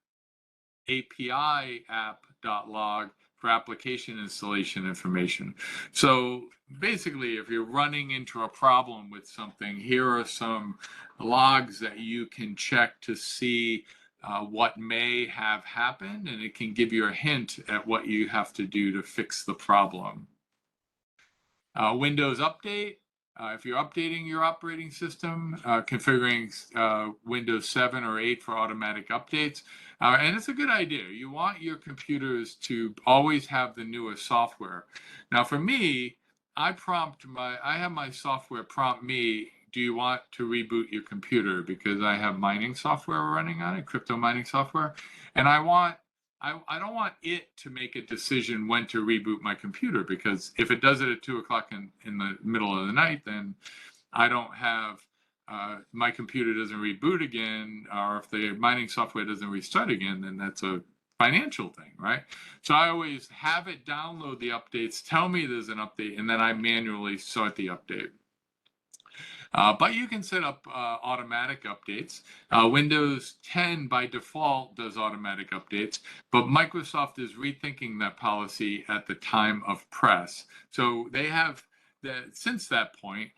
API app.log for application installation information. So basically, if you're running into a problem with something, here are some logs that you can check to see what may have happened, and it can give you a hint at what you have to do to fix the problem. Windows update. If you're updating your operating system, configuring Windows 7 or 8 for automatic updates. And it's a good idea. You want your computers to always have the newest software. Now, for me, I have my software prompt me, do you want to reboot your computer? Because I have mining software running on it, crypto mining software. And I don't want it to make a decision when to reboot my computer, because if it does it at 2 o'clock in the middle of the night, then I don't have, my computer doesn't reboot again, or if the mining software doesn't restart again, then that's a financial thing, right? So I always have it download the updates, tell me there's an update, and then I manually start the update. But you can set up automatic updates. Windows 10 by default does automatic updates, but Microsoft is rethinking that policy at the time of press. So they have, since that point,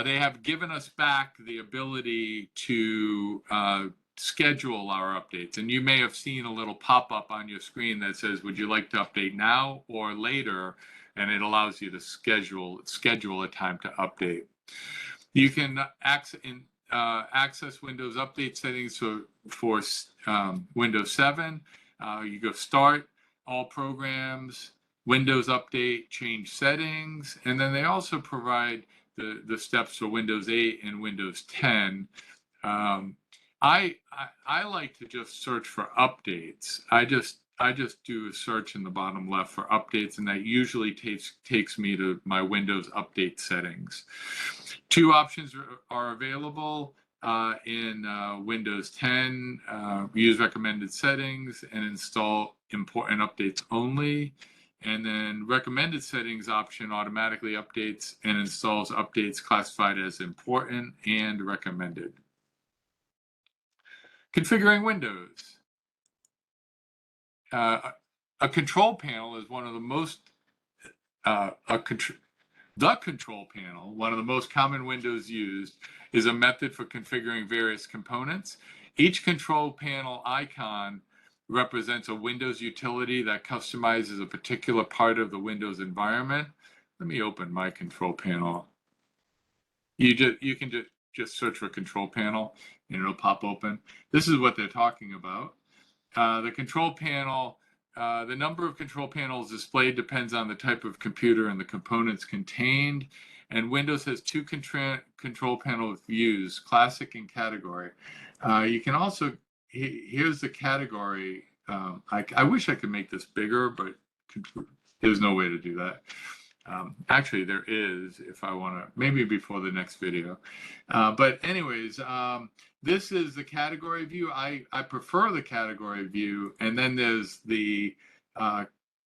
they have given us back the ability to schedule our updates. And you may have seen a little pop-up on your screen that says, would you like to update now or later? And it allows you to schedule a time to update. You can access Windows update settings for Windows 7. You go Start, All Programs, Windows Update, Change Settings, and then they also provide the steps for Windows 8 and Windows 10. I like to just search for updates. I just do a search in the bottom left for updates, and that usually takes me to my Windows update settings. 2 options are available in Windows 10, use recommended settings and install important updates only. And then recommended settings option automatically updates and installs updates classified as important and recommended. Configuring Windows. A control panel is one of the most the control panel, one of the most common windows used, is a method for configuring various components. Each control panel icon represents a Windows utility that customizes a particular part of the Windows environment. Let me open my control panel. You can just search for control panel and it'll pop open. This is what they're talking about. The control panel, the number of control panels displayed depends on the type of computer and the components contained. And Windows has 2 control panel views, classic and category. You can also, here's the category. I wish I could make this bigger, but there's no way to do that. Actually, there is, if I want to, maybe before the next video. But anyways, this is the category view. I prefer the category view. And then there's the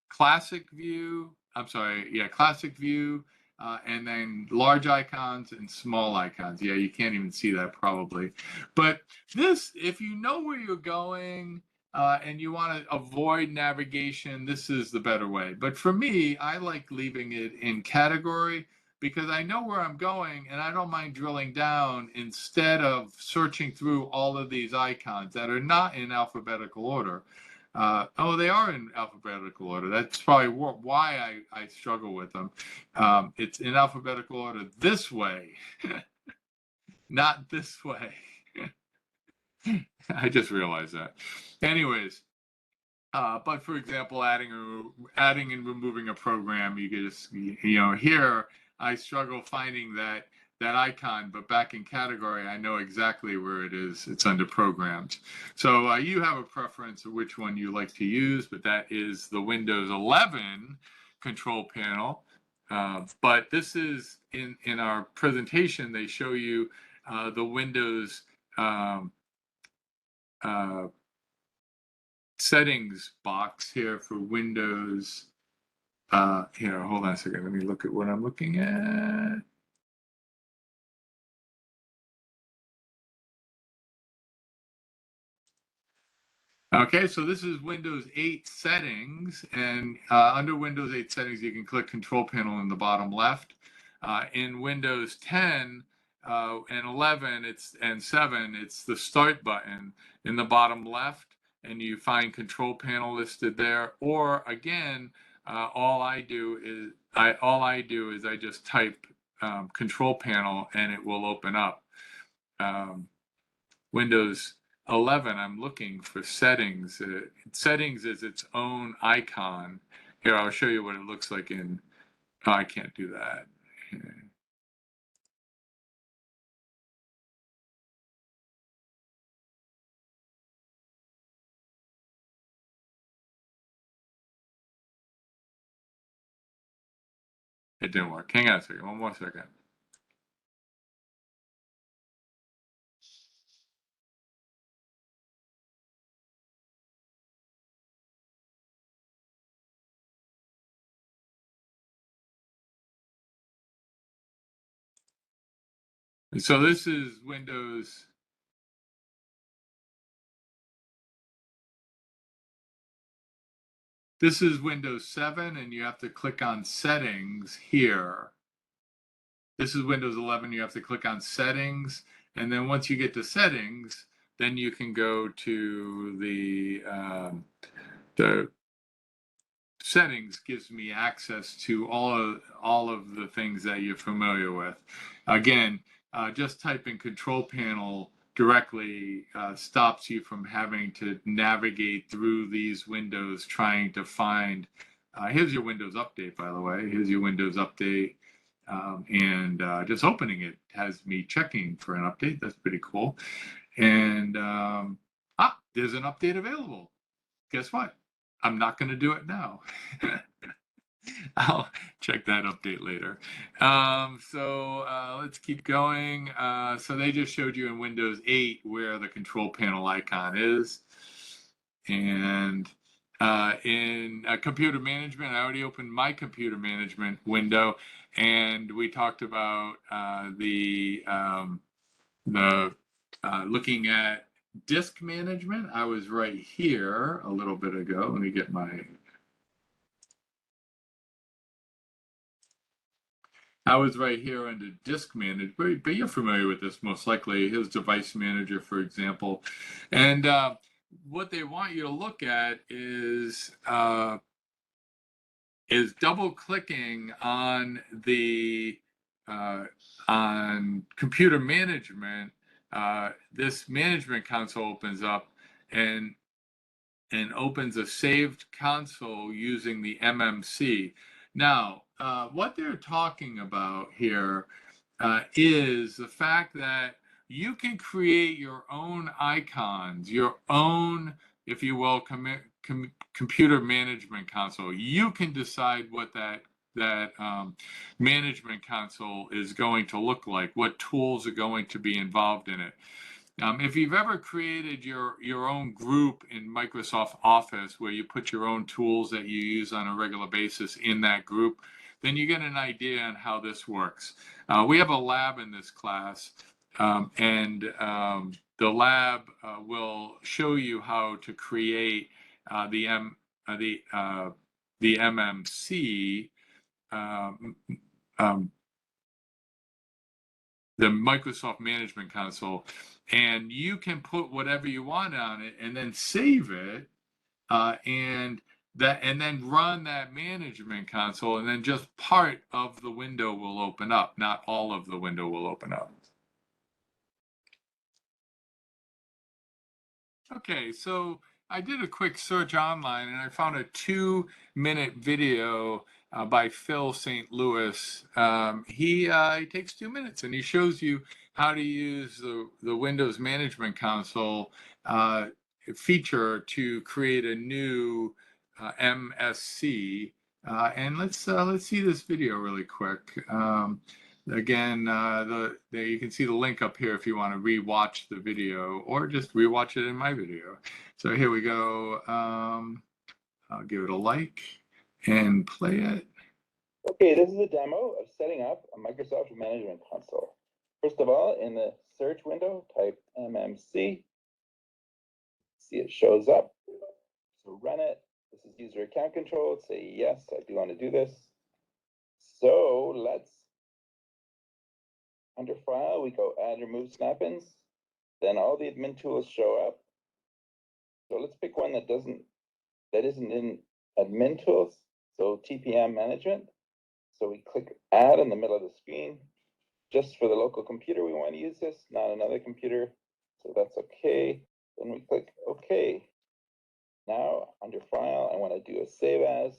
classic view. I'm sorry, yeah, classic view. And then large icons and small icons. Yeah, you can't even see that probably. But this, if you know where you're going, and you want to avoid navigation, this is the better way. But for me, I like leaving it in category because I know where I'm going and I don't mind drilling down instead of searching through all of these icons that are not in alphabetical order. Oh, they are in alphabetical order. That's probably why I struggle with them. It's in alphabetical order this way, not this way. I just realized that. Anyways, but for example, adding and removing a program, you just, here I struggle finding that icon, but back in category, I know exactly where it is. It's under programs. So you have a preference of which one you like to use, but that is the Windows 11 control panel. But this is in our presentation, they show you the Windows settings box here for Windows. Here, hold on a second. Let me look at what I'm looking at. Okay, so this is Windows 8 settings, and under Windows 8 settings, you can click Control Panel in the bottom left. In Windows 10 and 11, and 7, it's the Start button in the bottom left, and you find Control Panel listed there. Or again, all I do is I just type Control Panel, and it will open up. Windows 11, I'm looking for settings. Settings is its own icon. Here, I'll show you what it looks like in. Oh, I can't do that. It didn't work. Hang on a second. One more second. So this is Windows. This is Windows 7, and you have to click on Settings here. This is Windows 11. You have to click on Settings, and then once you get to Settings, then you can go to the settings. Gives me access to all of the things that you're familiar with. Again, just typing Control Panel directly stops you from having to navigate through these windows trying to find. Here's your Windows Update, by the way. Here's your Windows Update. And just opening it has me checking for an update. That's pretty cool. And there's an update available. Guess what? I'm not going to do it now. I'll check that update later. So let's keep going. So they just showed you in Windows 8 where the control panel icon is. And in computer management, I already opened my computer management window, and we talked about looking at disk management. I was right here a little bit ago. Let me get I was right here under disk management, but you're familiar with this most likely. Here's device manager, for example. And what they want you to look at is double clicking on the on computer management. This management console opens up and opens a saved console using the MMC. Now, what they're talking about here is the fact that you can create your own icons, your own, if you will, computer management console. You can decide what that management console is going to look like, what tools are going to be involved in it. If you've ever created your own group in Microsoft Office where you put your own tools that you use on a regular basis in that group, then you get an idea on how this works. We have a lab in this class, and the lab will show you how to create the MMC, the Microsoft Management Console, and you can put whatever you want on it and then save it, and then run that management console, and then just part of the window will open up, not all of the window will open up. Okay, so I did a quick search online and I found a 2-minute video by Phil St. Louis. He takes 2 minutes and he shows you how to use the Windows Management Console feature to create a new MSC. And let's see this video really quick. Again, you can see the link up here if you want to re-watch the video, or just re-watch it in my video. So here we go. I'll give it a like and play it. Okay, this is a demo of setting up a Microsoft Management Console. First of all, in the search window, type MMC. See, it shows up. So run it. This is user account control. Say, yes, I do want to do this. So let's, under File, we go Add, Remove Snap-ins. Then all the admin tools show up. So let's pick one that isn't in admin tools. So TPM management. So we click Add in the middle of the screen. Just for the local computer, we want to use this, not another computer. So that's okay. Then we click OK. Now, under File, I want to do a Save As.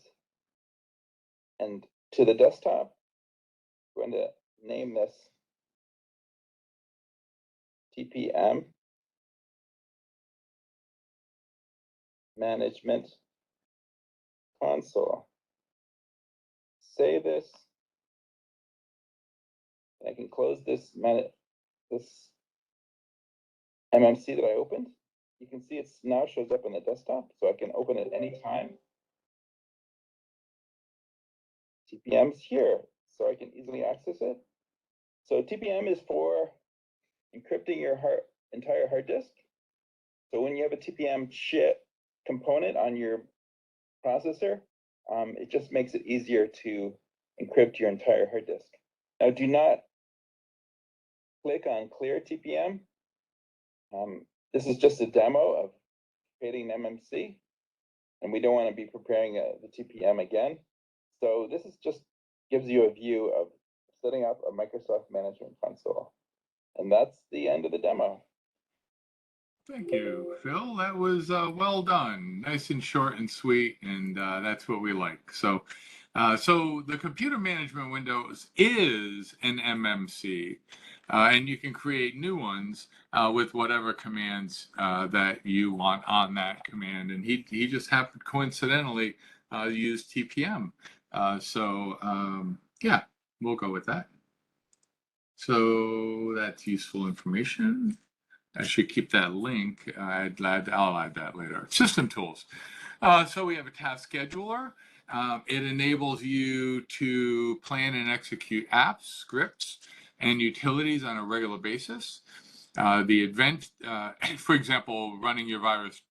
And to the desktop, I'm going to name this TPM Management Console. Save this. I can close this MMC that I opened. You can see it now shows up on the desktop, so I can open it anytime. TPM's here, so I can easily access it. So TPM is for encrypting your entire hard disk. So when you have a TPM chip component on your processor, it just makes it easier to encrypt your entire hard disk. Now, do not click on Clear TPM. This is just a demo of creating an MMC, and we don't want to be preparing the TPM again. So this is just gives you a view of setting up a Microsoft Management Console. And that's the end of the demo. Thank you, Phil. That was well done. Nice and short and sweet, and that's what we like. So the computer management Windows is an MMC, and you can create new ones with whatever commands that you want on that command. And he just happened coincidentally use TPM. Yeah, we'll go with that. So that's useful information. I should keep that link. I'll add that later. System tools. So we have a task scheduler. It enables you to plan and execute apps, scripts, and utilities on a regular basis. The event, for example, running your virus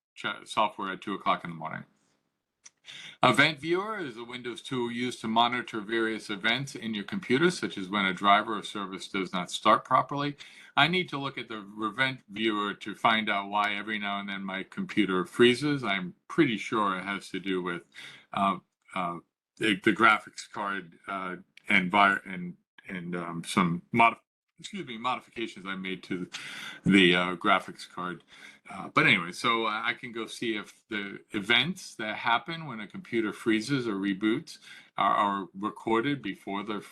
software at 2 o'clock in the morning. Event Viewer is a Windows tool used to monitor various events in your computer, such as when a driver or service does not start properly. I need to look at the Event Viewer to find out why every now and then my computer freezes. I'm pretty sure it has to do with the graphics card and some modifications I made to the graphics card. But anyway, so I can go see if the events that happen when a computer freezes or reboots are recorded before the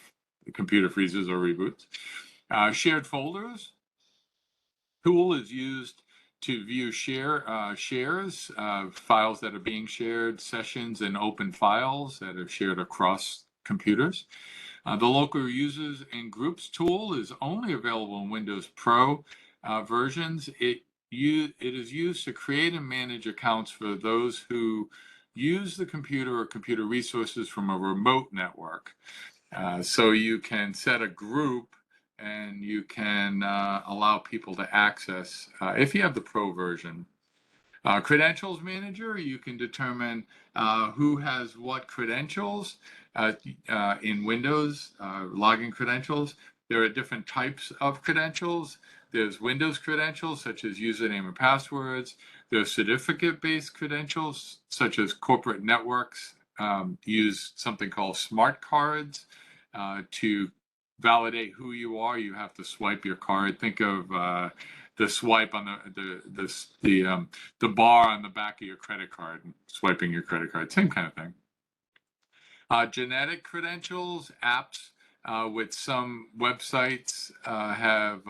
computer freezes or reboots. Shared folders tool is used to view shares, files that are being shared, sessions, and open files that are shared across computers. The local users and groups tool is only available in Windows Pro versions. It is used to create and manage accounts for those who use the computer or computer resources from a remote network. So you can set a group and you can allow people to access, if you have the Pro version. Credentials Manager, you can determine who has what credentials in Windows, login credentials. There are different types of credentials. There's Windows credentials, such as username and passwords. There's certificate-based credentials, such as corporate networks use something called smart cards to validate who you are. You have to swipe your card. Think of the swipe on the bar on the back of your credit card, swiping your credit card, same kind of thing. Genetic credentials, apps with some websites have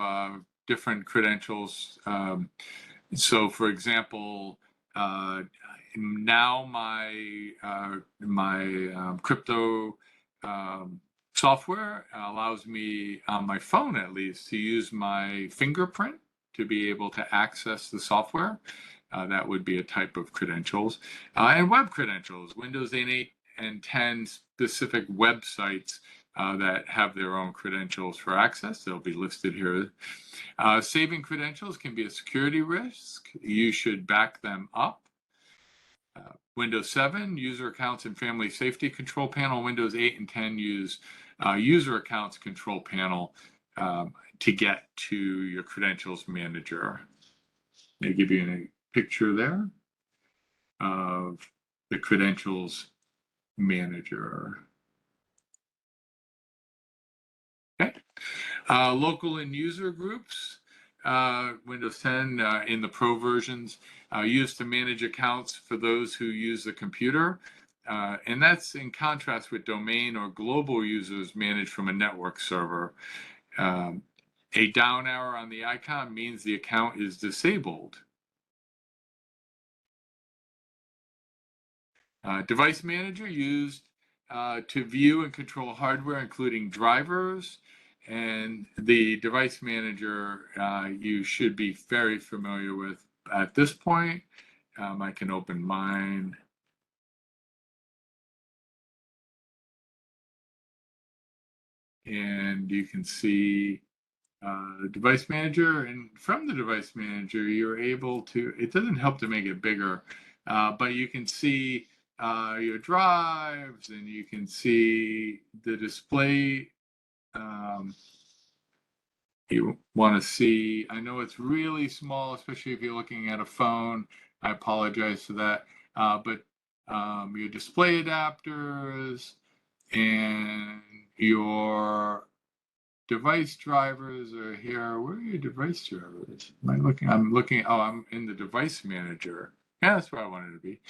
different credentials. So, for example, now my crypto software allows me, on my phone at least, to use my fingerprint to be able to access the software. That would be a type of credentials. And web credentials, Windows 8 and 10 specific websites that have their own credentials for access. They'll be listed here. Saving credentials can be a security risk. You should back them up. Windows 7, user accounts and family safety control panel. Windows 8 and 10 use user accounts control panel to get to your credentials manager. They give you a picture there of the credentials manager. Okay. Local and user groups. Windows 10 in the Pro versions used to manage accounts for those who use the computer. And that's in contrast with domain or global users managed from a network server. A down arrow on the icon means the account is disabled. Device Manager used to view and control hardware, including drivers. And the Device Manager you should be very familiar with at this point. I can open mine. And you can see the Device Manager. And from the Device Manager, you're able to, it doesn't help to make it bigger, but you can see your drives, and you can see the display. You want to see, I know it's really small, especially if you're looking at a phone. I apologize for that. But your display adapters and your device drivers are here. Where are your device drivers? Am I looking? I'm looking. Oh, I'm in the Device Manager. Yeah, that's where I wanted to be.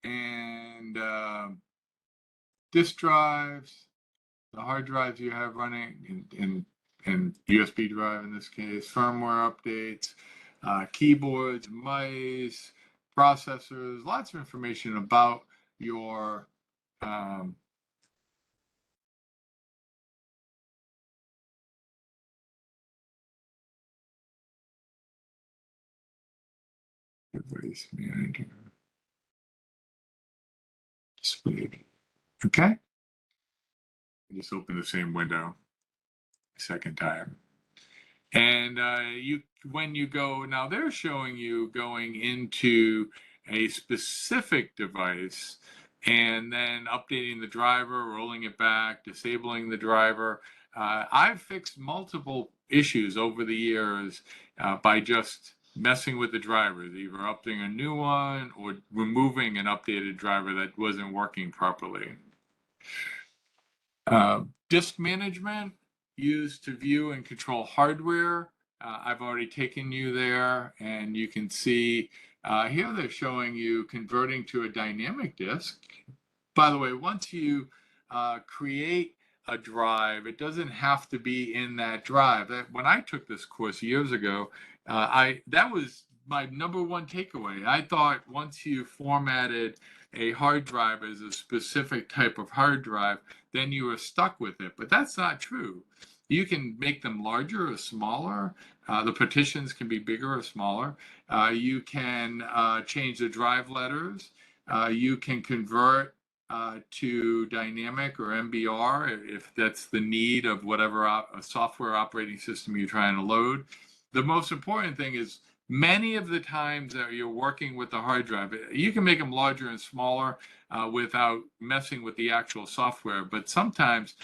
And disk drives, the hard drives you have running, and USB drive in this case, firmware updates, keyboards, mice, processors, lots of information about your Device Manager. Displayed. Okay. Just open the same window a second time. And when you go, now they're showing you going into a specific device and then updating the driver, rolling it back, disabling the driver. I've fixed multiple issues over the years by just messing with the drivers, either updating a new one or removing an updated driver that wasn't working properly. Disk management, used to view and control hardware. I've already taken you there, and you can see here they're showing you converting to a dynamic disk. By the way, once you create a drive, it doesn't have to be in that drive. When I took this course years ago, that was my number one takeaway. I thought once you formatted a hard drive as a specific type of hard drive, then you are stuck with it. But that's not true. You can make them larger or smaller. The partitions can be bigger or smaller. You can change the drive letters. You can convert to dynamic or MBR if that's the need of whatever software operating system you're trying to load. The most important thing is many of the times that you're working with the hard drive, you can make them larger and smaller without messing with the actual software. But sometimes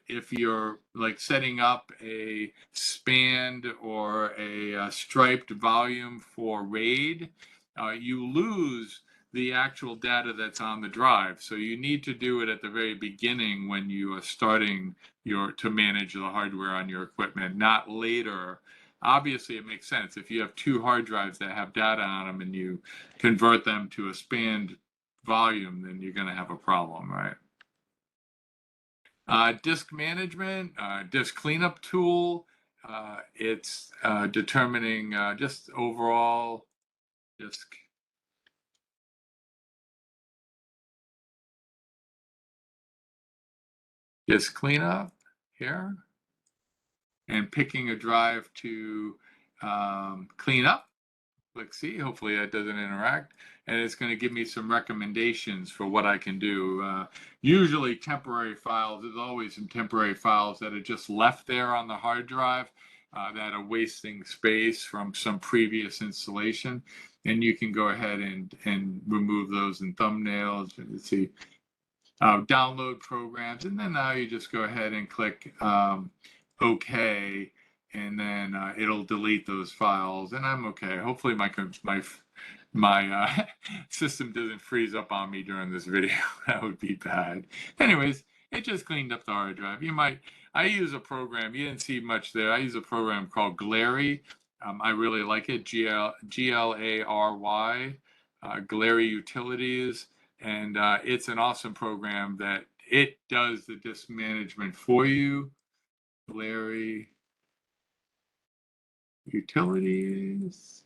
if you're like setting up a spanned or a striped volume for RAID, you lose the actual data that's on the drive. So you need to do it at the very beginning when you are starting to manage the hardware on your equipment, not later. Obviously, it makes sense. If you have two hard drives that have data on them and you convert them to a spanned volume, then you're going to have a problem, right? Disk management, disk cleanup tool. It's determining just overall disk cleanup here, and picking a drive to clean up. Click see, hopefully that doesn't interact. And it's going to give me some recommendations for what I can do. Usually temporary files, there's always some temporary files that are just left there on the hard drive that are wasting space from some previous installation. And you can go ahead and remove those in thumbnails. Let's see, download programs. And then now you just go ahead and click OK. And then it'll delete those files, and I'm okay. Hopefully my system doesn't freeze up on me during this video. That would be bad. Anyways, it just cleaned up the hard drive. I use a program, you didn't see much there. I use a program called Glary. I really like it, Glary, Glary Utilities. And it's an awesome program that it does the disk management for you. Glary Utilities.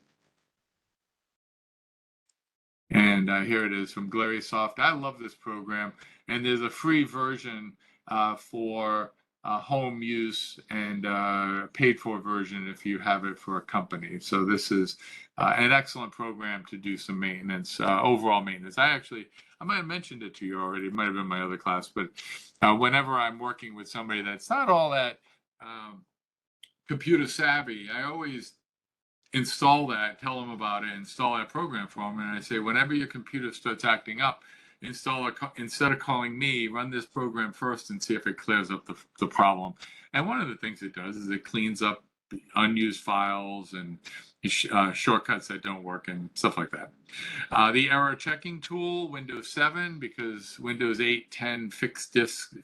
And here it is from GlarySoft. I love this program. And there's a free version for home use and paid for version if you have it for a company. So this is an excellent program to do some maintenance, overall maintenance. I might have mentioned it to you already. It might have been my other class, but whenever I'm working with somebody that's not all that computer savvy, I always install that, tell them about it, install that program for them. And I say, whenever your computer starts acting up, instead of calling me, run this program first and see if it clears up the problem. And one of the things it does is it cleans up unused files and shortcuts that don't work and stuff like that. The error checking tool, Windows 7, because Windows 8, 10 fix disk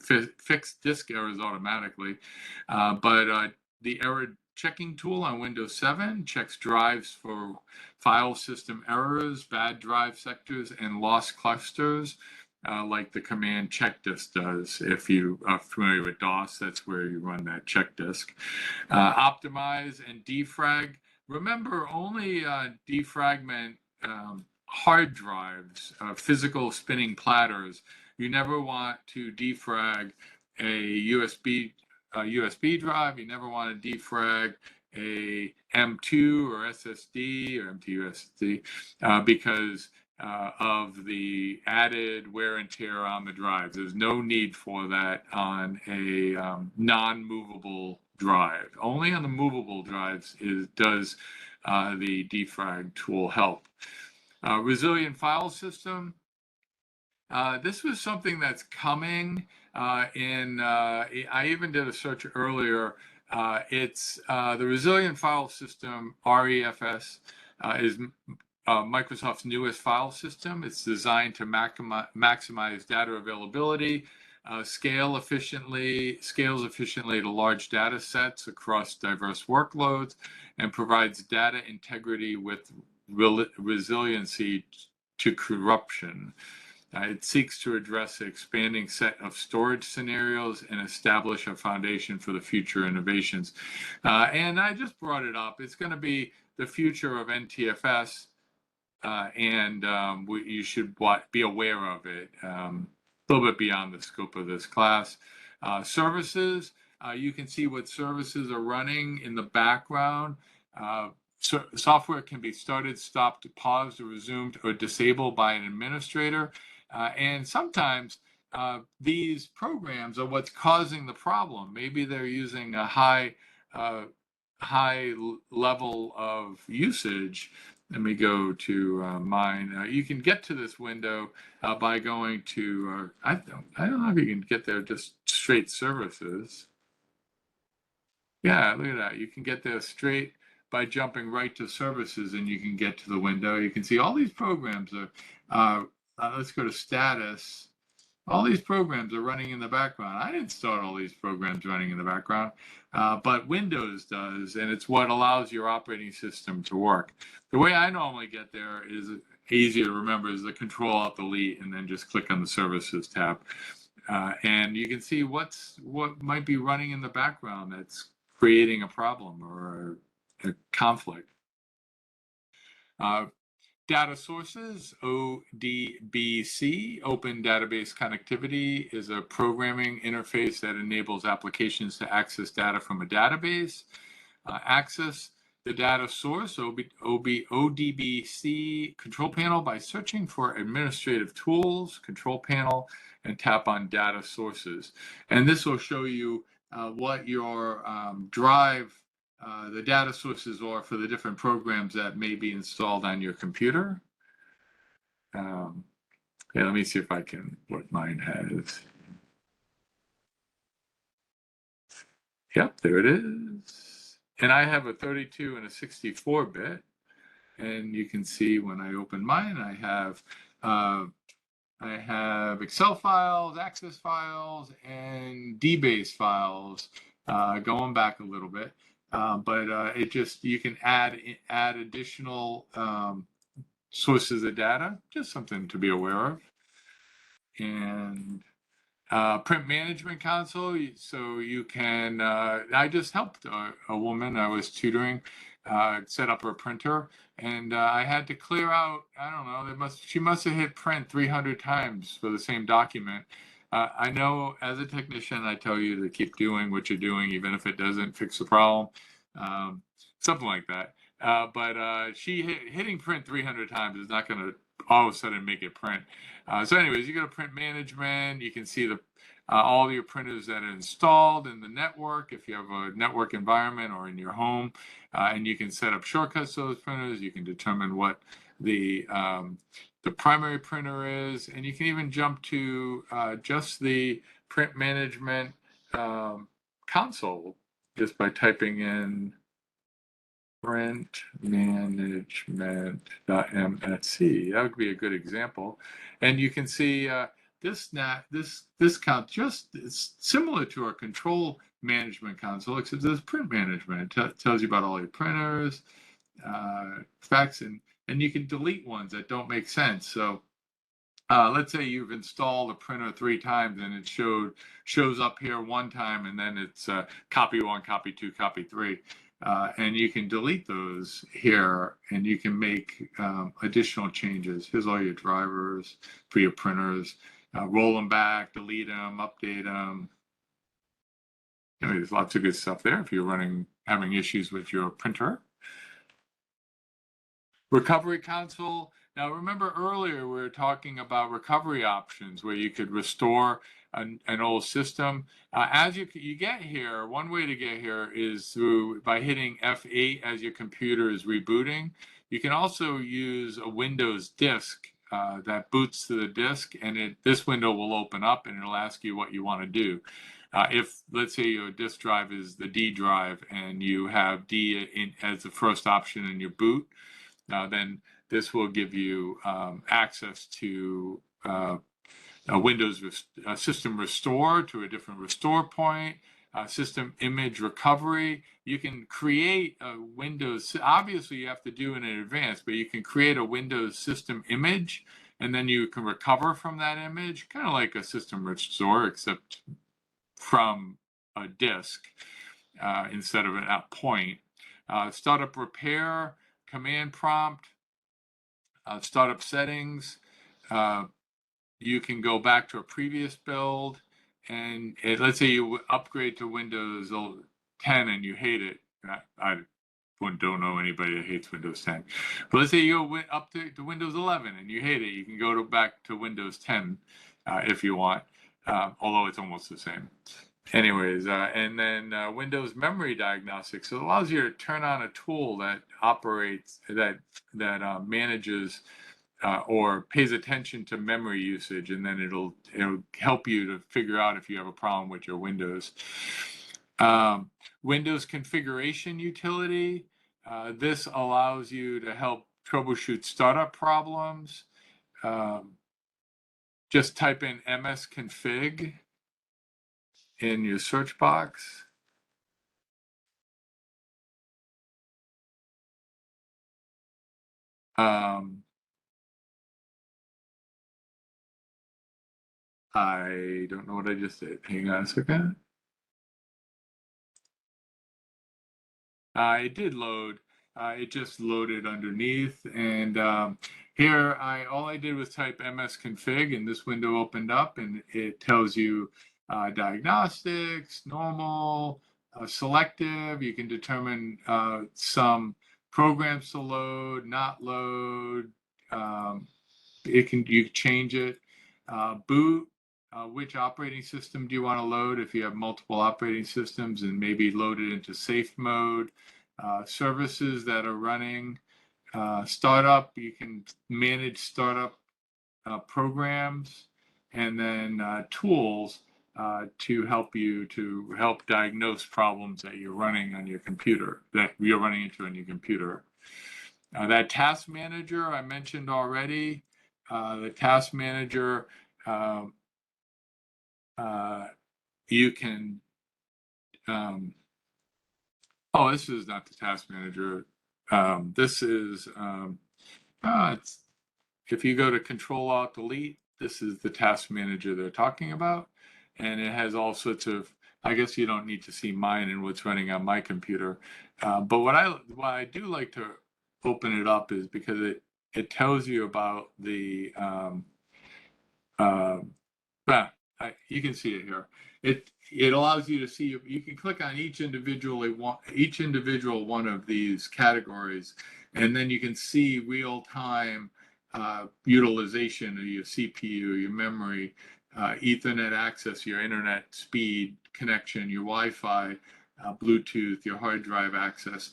errors automatically. But the error checking tool on Windows 7 checks drives for file system errors, bad drive sectors, and lost clusters, like the command check disk does. If you are familiar with DOS, that's where you run that check disk. Optimize and defrag. Remember, only defragment hard drives, physical spinning platters. You never want to defrag a USB drive. You never want to defrag a M2 or SSD or M2 SSD because of the added wear and tear on the drives. There's no need for that on a non-movable drive. Only on the movable drives does the defrag tool help. Resilient file system. This was something that's coming I even did a search earlier. It's the Resilient File System, REFS, is Microsoft's newest file system. It's designed to maximize data availability, scales efficiently to large data sets across diverse workloads, and provides data integrity with resiliency to corruption. It seeks to address an expanding set of storage scenarios and establish a foundation for the future innovations. And I just brought it up. It's going to be the future of NTFS. you should be aware of it. A little bit beyond the scope of this class. Services, you can see what services are running in the background. Software can be started, stopped, paused, or resumed, or disabled by an administrator. And sometimes these programs are what's causing the problem. Maybe they're using a high level of usage. Let me go to mine. You can get to this window by going to, I don't know if you can get there just straight services. Yeah, look at that. You can get there straight by jumping right to services, and you can get to the window. You can see all these programs are, let's go to status. All these programs are running in the background. I didn't start all these programs running in the background, but Windows does, and it's what allows your operating system to work. The way I normally get there is easier to remember, is the Control-Alt-Delete, and then just click on the Services tab. And you can see what might be running in the background that's creating a problem or a conflict. Data sources, ODBC, Open Database Connectivity, is a programming interface that enables applications to access data from a database. Access the data source, ODBC control panel, by searching for administrative tools, control panel, and tap on data sources. And this will show you what your drive the data sources are for the different programs that may be installed on your computer. Yeah, let me see if I can, what mine has. Yep, there it is. And I have a 32 and a 64-bit. And you can see when I open mine, I have Excel files, Access files, and DBase files, going back a little bit. But it just, you can add additional sources of data, just something to be aware of. And print management console, so you can, I just helped a woman I was tutoring set up her printer, and I had to clear out, I don't know, she must have hit print 300 times for the same document. I know as a technician, I tell you to keep doing what you're doing, even if it doesn't fix the problem, something like that. But hitting print 300 times is not going to all of a sudden make it print. So anyways, you go to print management, you can see all your printers that are installed in the network, if you have a network environment or in your home, and you can set up shortcuts to those printers. You can determine what the primary printer is, and you can even jump to just the print management console just by typing in print management.msc. That would be a good example. And you can see this count, just it's similar to our control management console, except there's print management. It tells you about all your printers, facts, and you can delete ones that don't make sense. So let's say you've installed a printer 3 times and it shows up here one time, and then it's copy 1, copy 2, copy 3. And you can delete those here, and you can make additional changes. Here's all your drivers for your printers. Roll them back, delete them, update them. You know, there's lots of good stuff there if you're having issues with your printer. Recovery console. Now, remember earlier we were talking about recovery options where you could restore an old system. As you get here, one way to get here is by hitting F8 as your computer is rebooting. You can also use a Windows disk that boots to the disk, and this window will open up and it'll ask you what you want to do. If, let's say, your disk drive is the D drive and you have D as the first option in your boot, then this will give you access to a Windows system restore to a different restore point, system image recovery. You can create a Windows, obviously you have to do it in advance, but you can create a Windows system image, and then you can recover from that image, kind of like a system restore, except from a disk instead of a point. Startup repair, command prompt, startup settings. You can go back to a previous build, and let's say you upgrade to Windows 10 and you hate it. I don't know anybody that hates Windows 10. But let's say you go up to Windows 11 and you hate it. You can go back to Windows 10 if you want, although it's almost the same. Anyways, and then Windows Memory Diagnostics. So it allows you to turn on a tool that operates, that manages or pays attention to memory usage, and then it'll help you to figure out if you have a problem with your Windows. Windows Configuration Utility. This allows you to help troubleshoot startup problems. Just type in msconfig in your search box. I don't know what I just did. Hang on a second. It did load. It just loaded underneath, and here all I did was type msconfig, and this window opened up, and it tells you diagnostics, normal, selective. You can determine some programs to load, not load. You can change it. Boot. Which operating system do you want to load if you have multiple operating systems, and maybe load it into safe mode. Services that are running. Startup, you can manage startup programs, and then tools to help diagnose problems that you're running on your computer, that you're running into on your computer. That task manager I mentioned already. The task manager, you can, oh, this is not the task manager. This is, if you go to Control-Alt-Delete, this is the task manager they're talking about. And it has all sorts of, I guess you don't need to see mine and what's running on my computer. But what I do like to open it up is because it tells you about the, you can see it here. It allows you to see, you can click on each individual one of these categories, and then you can see real-time utilization of your CPU, your memory, Ethernet access, your internet speed connection, your Wi-Fi, Bluetooth, your hard drive access.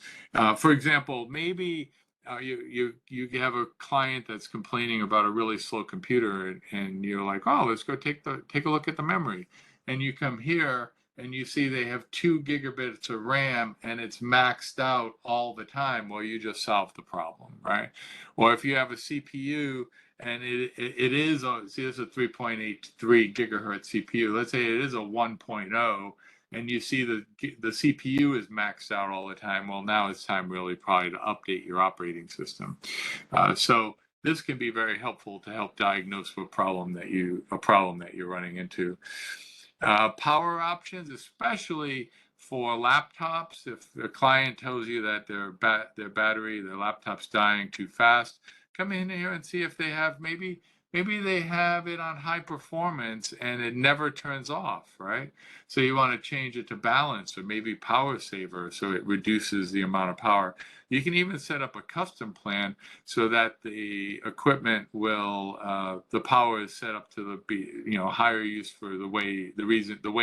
For example, maybe you have a client that's complaining about a really slow computer, and you're like, oh, let's go take a look at the memory, and you come here and you see they have 2 gigabits of RAM and it's maxed out all the time. Well, you just solved the problem, right? Or if you have a CPU and it is see, it's a 3.83 gigahertz CPU. Let's say it is a 1.0. And you see the CPU is maxed out all the time. Well, now it's time really probably to update your operating system. So this can be very helpful to help diagnose a problem that you're running into. Power options, especially for laptops. If the client tells you that their laptop's dying too fast, come in here and see if they have maybe they have it on high performance and it never turns off, right? So you want to change it to balance or maybe power saver so it reduces the amount of power. You can even set up a custom plan so that the equipment will, the power is set up to higher use for the way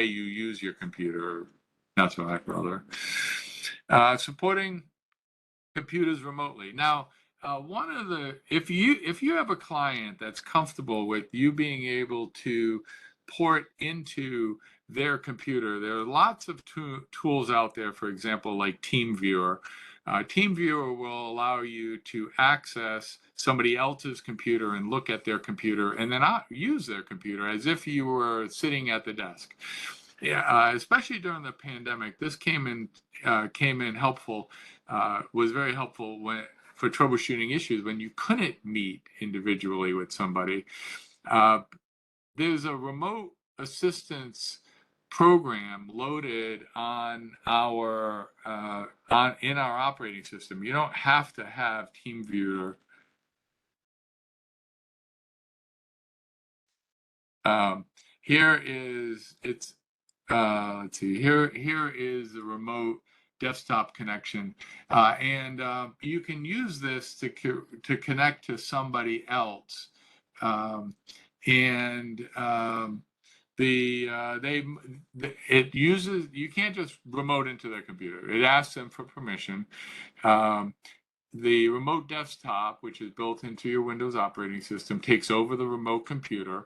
you use your computer. That's what I'd rather. Supporting computers remotely. Now, if you have a client that's comfortable with you being able to port into their computer, there are lots of tools out there, for example, like TeamViewer. TeamViewer will allow you to access somebody else's computer and look at their computer and then use their computer as if you were sitting at the desk. Yeah, especially during the pandemic, this came in helpful. Was very helpful for troubleshooting issues when you couldn't meet individually with somebody. There's a remote assistance program loaded in our operating system. You don't have to have TeamViewer Here is let's see. Here is the remote desktop connection, and you can use this to connect to somebody else, and it uses, you can't just remote into their computer. It asks them for permission. The remote desktop, which is built into your Windows operating system, takes over the remote computer.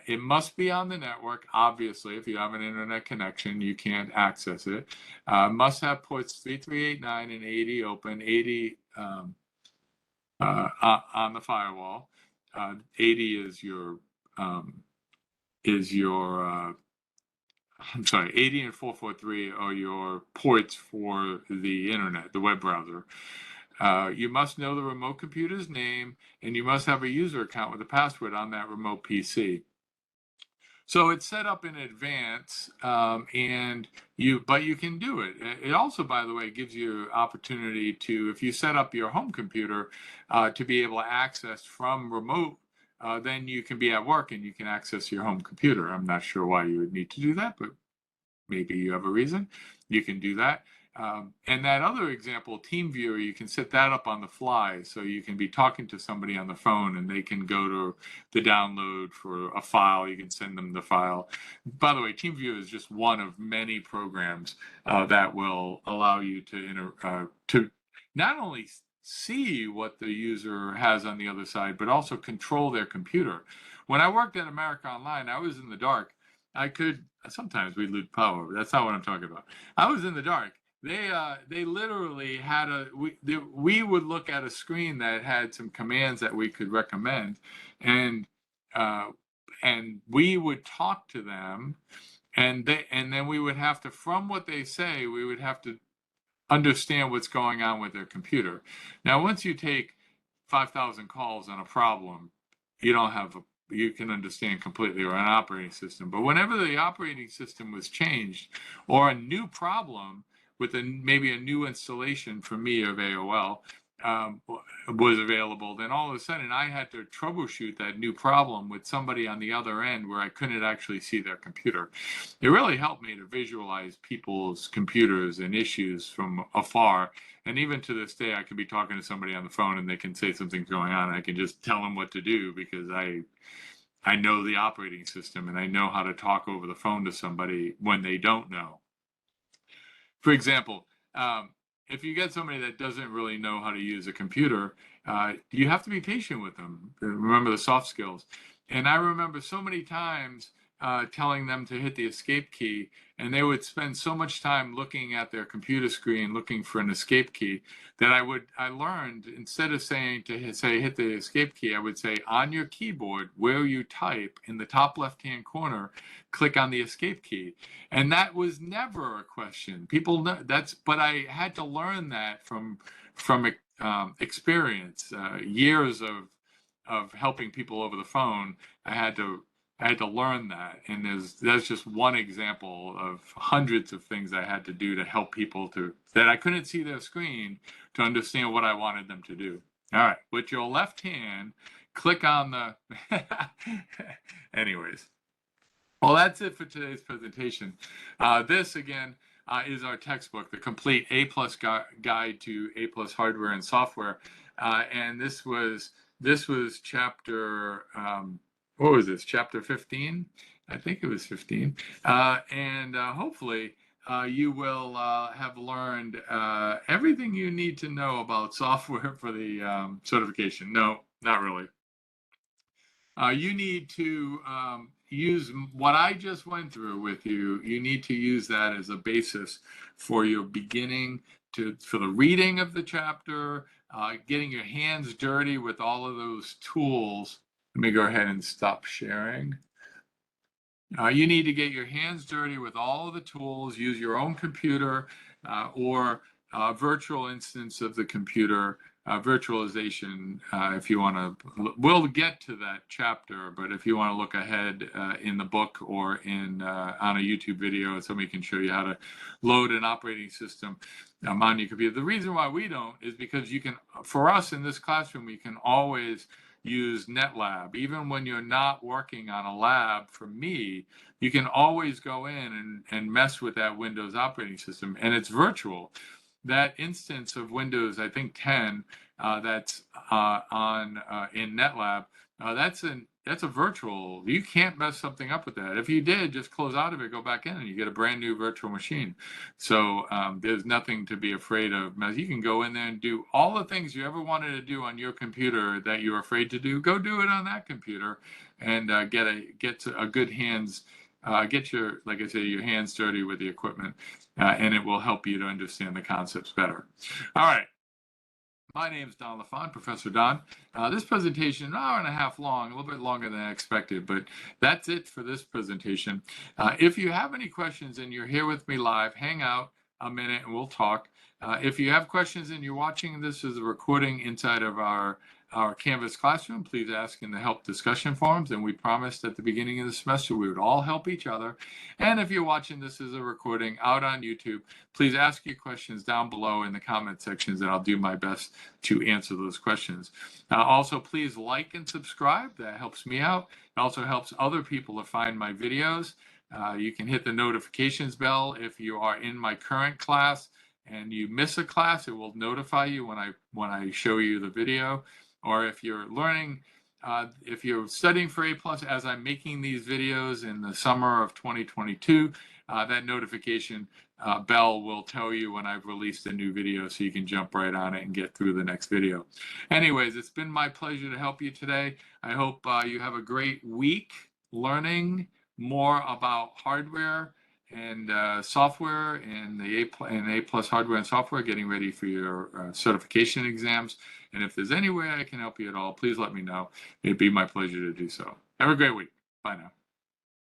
It must be on the network, obviously. If you have an internet connection, you can't access it. Must have ports 3389 and 80 open, 80 on the firewall. 80 is your I'm sorry, 80 and 443 are your ports for the internet, the web browser. You must know the remote computer's name, and you must have a user account with a password on that remote PC. So it's set up in advance, but you can do it. It also, by the way, gives you opportunity to, if you set up your home computer to be able to access from remote, then you can be at work and you can access your home computer. I'm not sure why you would need to do that, but maybe you have a reason. You can do that. And that other example, TeamViewer, you can set that up on the fly. So you can be talking to somebody on the phone and they can go to the download for a file. You can send them the file. By the way, TeamViewer is just one of many programs that will allow you to not only see what the user has on the other side, but also control their computer. When I worked at America Online, I was in the dark. Sometimes we lose power. That's not what I'm talking about. I was in the dark. They literally had we would look at a screen that had some commands that we could recommend, and we would talk to them, and then we would have to, from what they say, we would have to understand what's going on with their computer. Now, once you take 5,000 calls on a problem, you can understand completely, or an operating system. But whenever the operating system was changed, or a new problem with maybe a new installation for me of AOL was available, then all of a sudden I had to troubleshoot that new problem with somebody on the other end where I couldn't actually see their computer. It really helped me to visualize people's computers and issues from afar. And even to this day, I can be talking to somebody on the phone and they can say something's going on. I can just tell them what to do because I know the operating system and I know how to talk over the phone to somebody when they don't know. For example, if you get somebody that doesn't really know how to use a computer, you have to be patient with them. Remember the soft skills. And I remember so many times telling them to hit the escape key, and they would spend so much time looking at their computer screen looking for an escape key that I learned, instead of saying to say hit the escape key, I would say on your keyboard where you type in the top left hand corner, click on the escape key. And that was never a question. People know but I had to learn that from experience, years of helping people over the phone. I had to learn that, and that's just one example of hundreds of things I had to do to help people that I couldn't see their screen to understand what I wanted them to do. All right, with your left hand, click on the. Anyways, well, that's it for today's presentation. This again is our textbook, the complete A+ guide to A+ hardware and software, and this was chapter. What was this? Chapter 15? I think it was 15. And hopefully you will have learned everything you need to know about software for the certification. No, not really. You need to use what I just went through with you. You need to use that as a basis for your beginning for the reading of the chapter, getting your hands dirty with all of those tools. Let me go ahead and stop sharing. You need to get your hands dirty with all of the tools, use your own computer or virtual instance of the computer, virtualization, if you want to. We'll get to that chapter, but if you want to look ahead in the book or on a YouTube video, somebody can show you how to load an operating system on your computer. The reason why we don't is because for us in this classroom, we can always use NetLab. Even when you're not working on a lab, for me, you can always go in and mess with that Windows operating system, and it's virtual. That instance of Windows, I think 10, that's in NetLab, that's a virtual. You can't mess something up with that. If you did, just close out of it, go back in, and you get a brand new virtual machine. So there's nothing to be afraid of. You can go in there and do all the things you ever wanted to do on your computer that you're afraid to do. Go do it on that computer, and get a good hands. Get your, like I say, your hands dirty with the equipment, and it will help you to understand the concepts better. All right. My name is Don LaFont, Professor Don. This presentation, an hour and a half long, a little bit longer than I expected, but that's it for this presentation. If you have any questions and you're here with me live, hang out a minute and we'll talk. If you have questions and you're watching this as a recording inside of our Canvas classroom, please ask in the help discussion forums, and we promised at the beginning of the semester we would all help each other. And if you're watching this as a recording out on YouTube, please ask your questions down below in the comment sections, and I'll do my best to answer those questions. Also, please like and subscribe. That helps me out. It also helps other people to find my videos. You can hit the notifications bell if you are in my current class and you miss a class. It will notify you when I show you the video. Or if you're learning, if you're studying for A+, as I'm making these videos in the summer of 2022, that notification bell will tell you when I've released a new video, so you can jump right on it and get through the next video. Anyways, it's been my pleasure to help you today. I hope you have a great week learning more about hardware and software and the A+ hardware and software, getting ready for your certification exams. And if there's any way I can help you at all, please let me know. It'd be my pleasure to do so. Have a great week. Bye now.